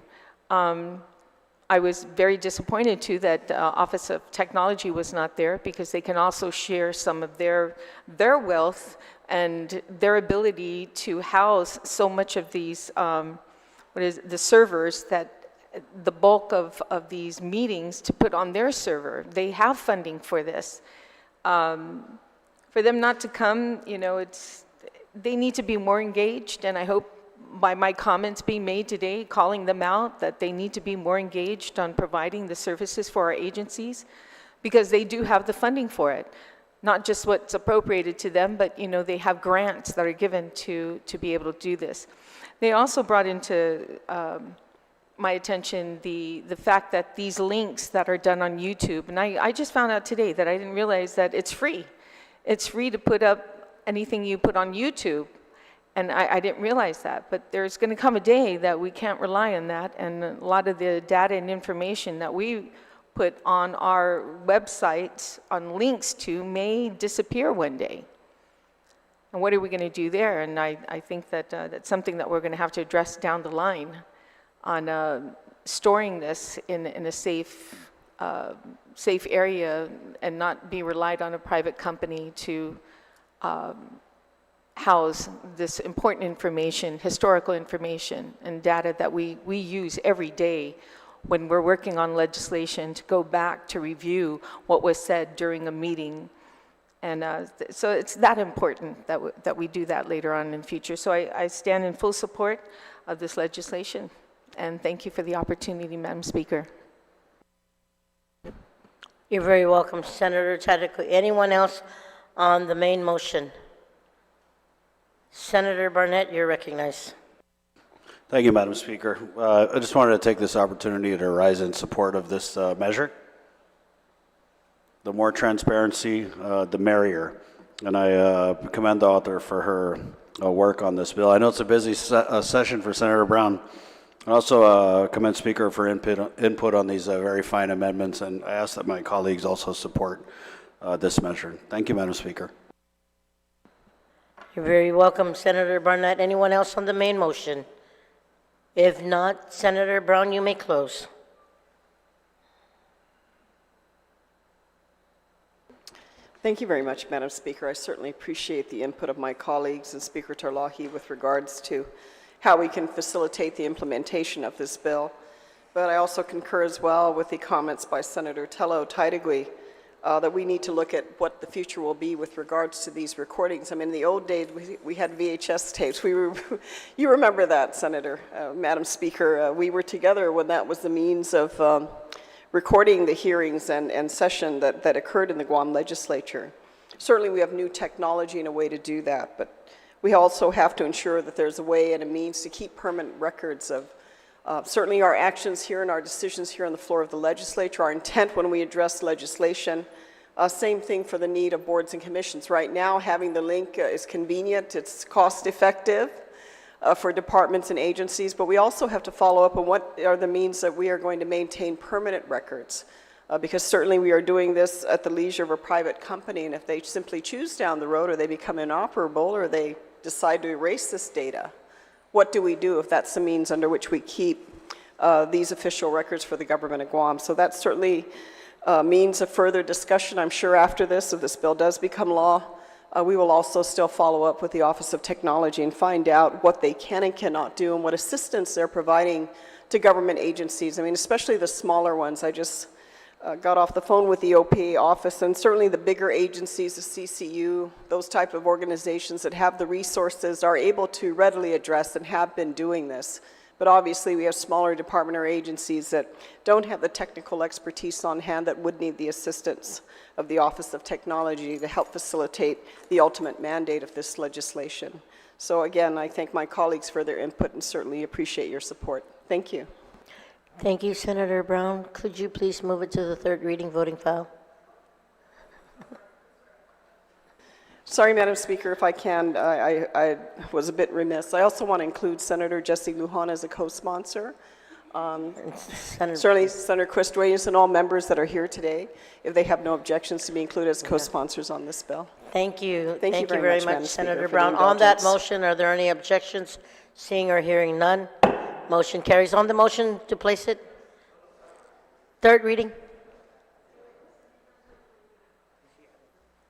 I was very disappointed too that Office of Technology was not there, because they can also share some of their wealth and their ability to house so much of these, the servers that the bulk of these meetings to put on their server. They have funding for this. For them not to come, they need to be more engaged, and I hope by my comments being made today, calling them out, that they need to be more engaged on providing the services for our agencies, because they do have the funding for it. Not just what's appropriated to them, but they have grants that are given to be able to do this. They also brought into my attention the fact that these links that are done on YouTube, and I just found out today that I didn't realize that it's free. It's free to put up anything you put on YouTube. And I didn't realize that, but there's going to come a day that we can't rely on that, and a lot of the data and information that we put on our website on links to may disappear one day. And what are we going to do there? And I think that that's something that we're going to have to address down the line on storing this in a safe area, and not be relied on a private company to house this important information, historical information and data that we use every day when we're working on legislation, to go back to review what was said during a meeting. And so it's that important that we do that later on in the future. So I stand in full support of this legislation, and thank you for the opportunity, Madam Speaker. You're very welcome, Senator Tadeko. Anyone else on the main motion? Senator Barnett, you're recognized. Thank you, Madam Speaker. I just wanted to take this opportunity to rise in support of this measure. The more transparency, the merrier. And I commend the author for her work on this bill. I know it's a busy session for Senator Brown. I also commend Speaker for input on these very fine amendments, and I ask that my colleagues also support this measure. Thank you, Madam Speaker. You're very welcome, Senator Barnett. Anyone else on the main motion? If not, Senator Brown, you may close. Thank you very much, Madam Speaker. I certainly appreciate the input of my colleagues and Speaker Terlahi with regards to how we can facilitate the implementation of this bill. But I also concur as well with the comments by Senator Tello Taitagui that we need to look at what the future will be with regards to these recordings. I mean, in the old days, we had VHS tapes. You remember that, Senator, Madam Speaker. We were together when that was the means of recording the hearings and session that occurred in the Guam Legislature. Certainly, we have new technology and a way to do that, but we also have to ensure that there's a way and a means to keep permanent records of certainly our actions here and our decisions here on the floor of the legislature, our intent when we address legislation. Same thing for the need of boards and commissions. Right now, having the link is convenient, it's cost effective for departments and agencies, but we also have to follow up on what are the means that we are going to maintain permanent records. Because certainly we are doing this at the leisure of a private company, and if they simply choose down the road, or they become inoperable, or they decide to erase this data, what do we do if that's the means under which we keep these official records for the government of Guam? So that's certainly means of further discussion. I'm sure after this, if this bill does become law, we will also still follow up with the Office of Technology and find out what they can and cannot do and what assistance they're providing to government agencies. I mean, especially the smaller ones. I just got off the phone with the OPA office, and certainly the bigger agencies, the CCU, those type of organizations that have the resources are able to readily address and have been doing this. But obviously we have smaller department or agencies that don't have the technical expertise on hand that would need the assistance of the Office of Technology to help facilitate the ultimate mandate of this legislation. So again, I thank my colleagues for their input and certainly appreciate your support. Thank you. Thank you, Senator Brown. Could you please move it to the third reading voting file? Sorry, Madam Speaker, if I can, I was a bit remiss. I also want to include Senator Jesse Lujan as a co-sponsor. Certainly Senator Chris Williams and all members that are here today, if they have no objections to be included as co-sponsors on this bill. Thank you. Thank you very much, Madam Senator Speaker, for Brown. the On that indulgence. motion, are there any objections? Seeing or hearing none, motion carries. On the motion to place it, Third reading?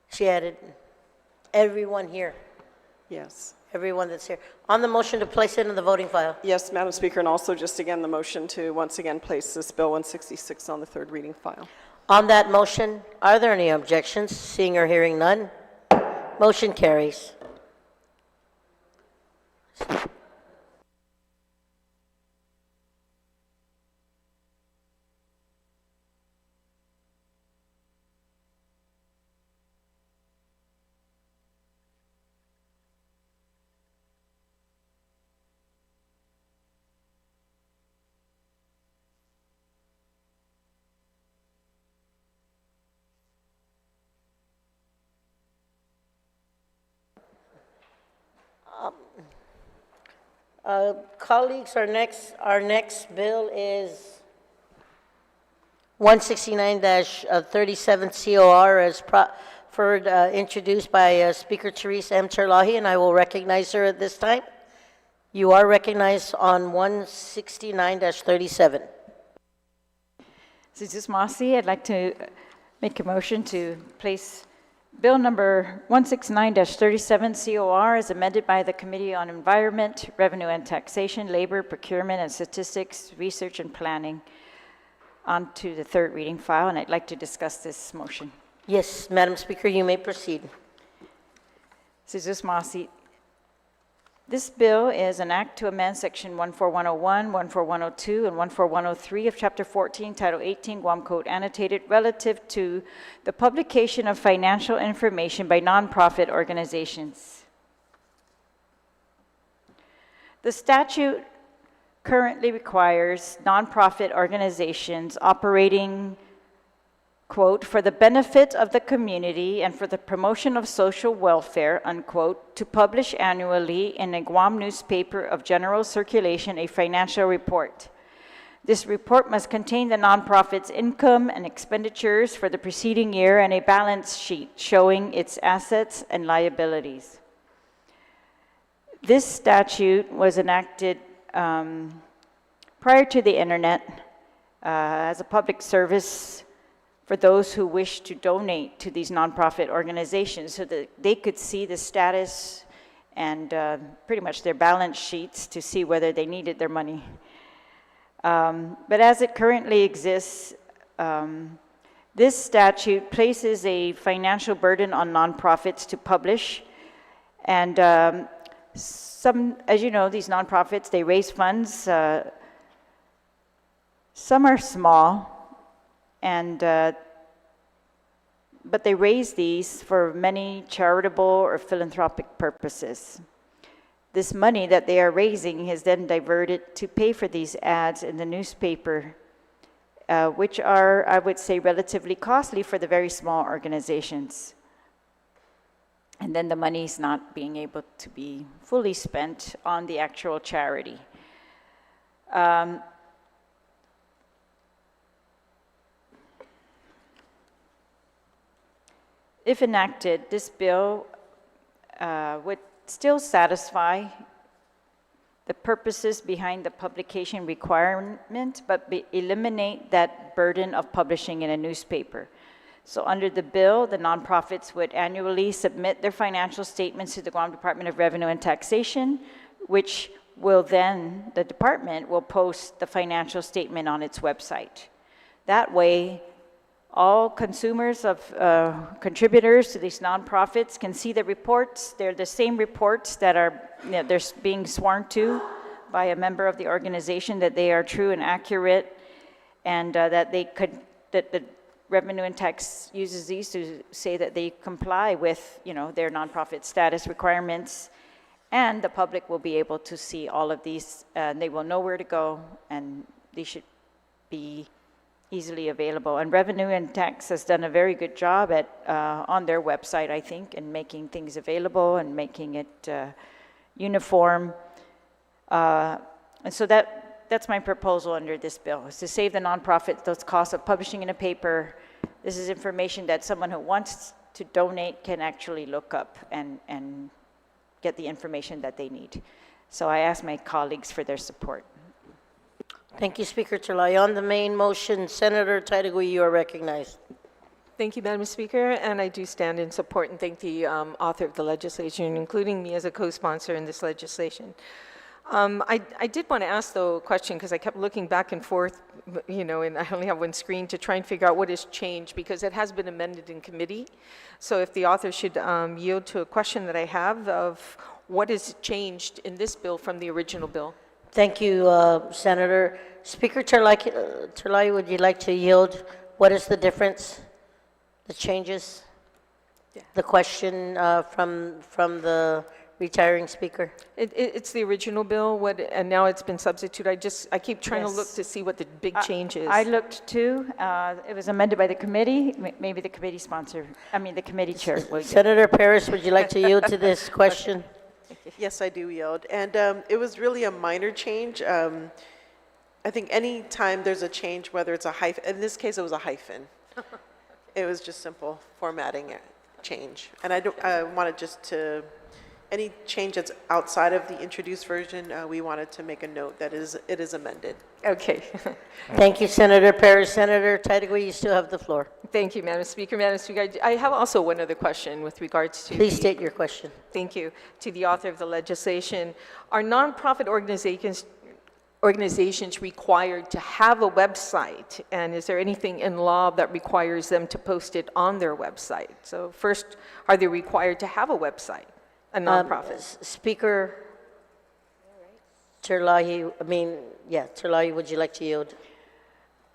She added everyone here, Yes. everyone that's here. On the motion to place it in the voting file. Yes, Madam Speaker, and also just again, the motion to once again place this Bill 166 on the third reading file. On that motion, are there any objections? Seeing or hearing none, motion carries. Colleagues, our next bill is 169-37 COR as introduced by Speaker Therese M. Terlahi, and I will recognize her at this time. You are recognized on 169-37. Jesus Mossy, I'd like to make a motion to place Bill number 169-37 COR is amended by the Committee on Environment, Revenue and Taxation, Labor, Procurement and Statistics, Research and Planning onto the third reading file, and I'd like to discuss this motion. Yes, Madam Speaker, you may proceed. Jesus Mossy, this bill is an act to amend Section 14101, 14102, and 14103 of Chapter 14, Title 18, Guam Code Annotated, relative to the publication of financial information by nonprofit organizations. The statute currently requires nonprofit organizations operating, quote, for the benefit of the community and for the promotion of social welfare, unquote, to publish annually in a Guam newspaper of general circulation a financial report. This report must contain the nonprofit's income and expenditures for the preceding year and a balance sheet showing its assets and liabilities. This statute was enacted prior to the internet as a public service for those who wish to donate to these nonprofit organizations so that they could see the status and pretty much their balance sheets to see whether they needed their money. But as it currently exists, this statute places a financial burden on nonprofits to publish. And some, as you know, these nonprofits, they raise funds. Some are small, and but they raise these for many charitable or philanthropic purposes. This money that they are raising is then diverted to pay for these ads in the newspaper, which are, I would say, relatively costly for the very small organizations. And then the money is not being able to be fully spent on the actual charity. If enacted, this bill would still satisfy the purposes behind the publication requirement, but eliminate that burden of publishing in a newspaper. So under the bill, the nonprofits would annually submit their financial statements to the Guam Department of Revenue and Taxation, which will then, the department will post the financial statement on its website. That way, all consumers of contributors to these nonprofits can see the reports. They're the same reports that are, they're being sworn to by a member of the organization, that they are true and accurate, and that they could, that the Revenue and Tax uses these to say that they comply with, their nonprofit status requirements, and the public will be able to see all of these. They will know where to go, and they should be easily available. And Revenue and Tax has done a very good job at on their website, I think, in making things available and making it uniform. And so that's my proposal under this bill, is to save the nonprofit those costs of publishing in a paper. This is information that someone who wants to donate can actually look up and get the information that they need. So I ask my colleagues for their support. Thank you, Speaker Terlayo. On the main motion, Senator Taitagui, you are recognized. Thank you, Madam Speaker, and I do stand in support and thank the author of the legislation, including me as a co-sponsor in this legislation. I did want to ask, though, a question, because I kept looking back and forth, and I only have one screen to try and figure out what has changed, because it has been amended in committee. So if the author should yield to a question that I have of what has changed in this bill from the original bill. Thank you, Senator. Speaker Terlayo, would you like to yield? What is the difference, the changes? Yeah. The question from the retiring speaker? It's the original bill, and now it's been substituted. I keep trying to look Yes. to see what the big change is. I looked too. It was amended by the committee. Maybe the committee the committee chair will. Senator Paris, would you like to yield to this question? Yes, I do yield. And it was really a minor change. I think any time there's a change, whether it's a hyphen, in this case, it was a hyphen. It was just simple formatting change. And I wanted just to, any change that's outside of the introduced version, we wanted to make a note that it is amended. Okay. Thank you, Senator Paris. Senator Taitagui, you still have the floor. Thank you, Madam Speaker. Madam Speaker, I have also one other question with regards to... Please state your question. Thank you. To the author of the legislation. Are nonprofit organizations required to have a website? And is there anything in law that requires them to post it on their website? So first, are they required to have a website, a nonprofit? Speaker Terlayo, Terlayo, would you like to yield?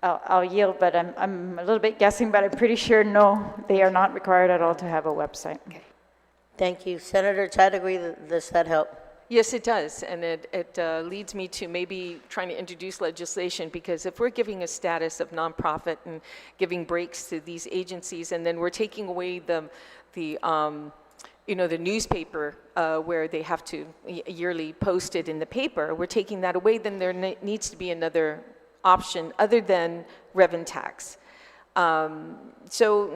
I'll yield, but I'm a little bit guessing, but I'm pretty sure no, they are not required at all to have a website. Okay. Thank you. Senator Taitagui, does that help? Yes, it does, and it leads me to maybe trying to introduce legislation, because if we're giving a status of nonprofit and giving breaks to these agencies, and then we're taking away the newspaper where they have to yearly post it in the paper, we're taking that away, then there needs to be another option other than revenue tax. So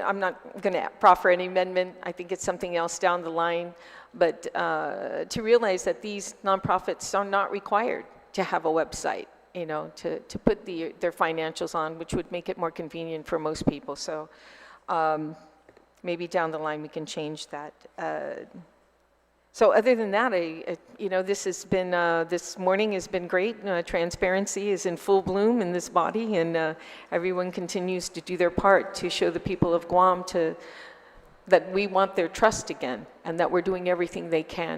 I'm not going to proffer any amendment. I think it's something else down the line. But to realize that these nonprofits are not required to have a website, to put their financials on, which would make it more convenient for most people. So maybe down the line we can change that. So other than that, this morning has been great. Transparency is in full bloom in this body, and everyone continues to do their part to show the people of Guam that we want their trust again, and that we're doing everything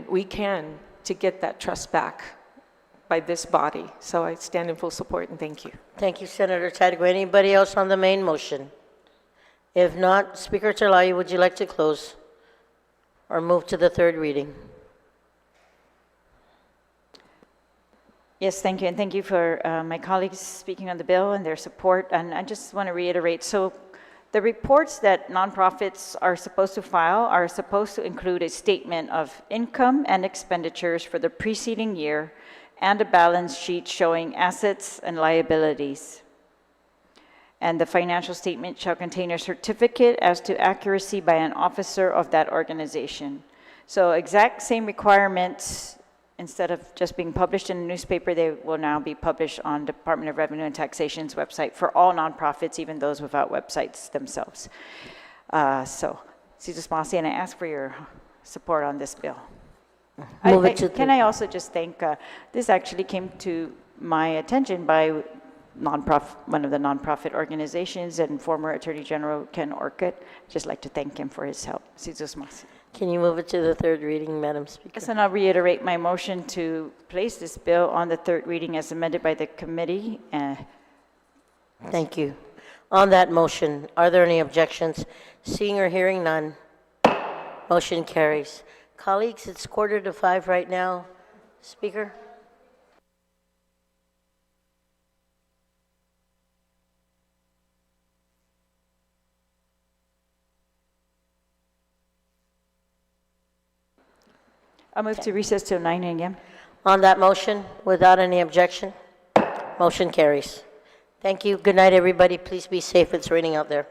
we can to get that trust back by this body. So I stand in full support, and thank you. Thank you, Senator Taitagui. Anybody else on the main motion? If not, Speaker Terlayo, would you like to close or move to the third reading? Yes, thank you, and thank you for my colleagues speaking on the bill and their support. And I just want to reiterate, so the reports that nonprofits are supposed to file are supposed to include a statement of income and expenditures for the preceding year and a balance sheet showing assets and liabilities. And the financial statement shall contain a certificate as to accuracy by an officer of that organization. So exact same requirements. Instead of just being published in a newspaper, they will now be published on Department of Revenue and Taxation's website for all nonprofits, even those without websites themselves. So, Cesar Masi, and I ask for your support on this bill. Can I also just thank, this actually came to my attention by one of the nonprofit organizations and former Attorney General Ken Orcutt. Just like to thank him for his help. Cesar Masi. Can you move it to the third reading, Madam Speaker? Yes, and I'll reiterate my motion to place this bill on the third reading as amended by the committee. Thank you. On that motion, are there any objections? Seeing or hearing none, motion carries. Colleagues, it's 4:45 right now. Speaker? I'll move to recess till 9 a.m. On that motion, without any objection, motion carries. Thank you. Good night, everybody. Please be safe. It's raining out there.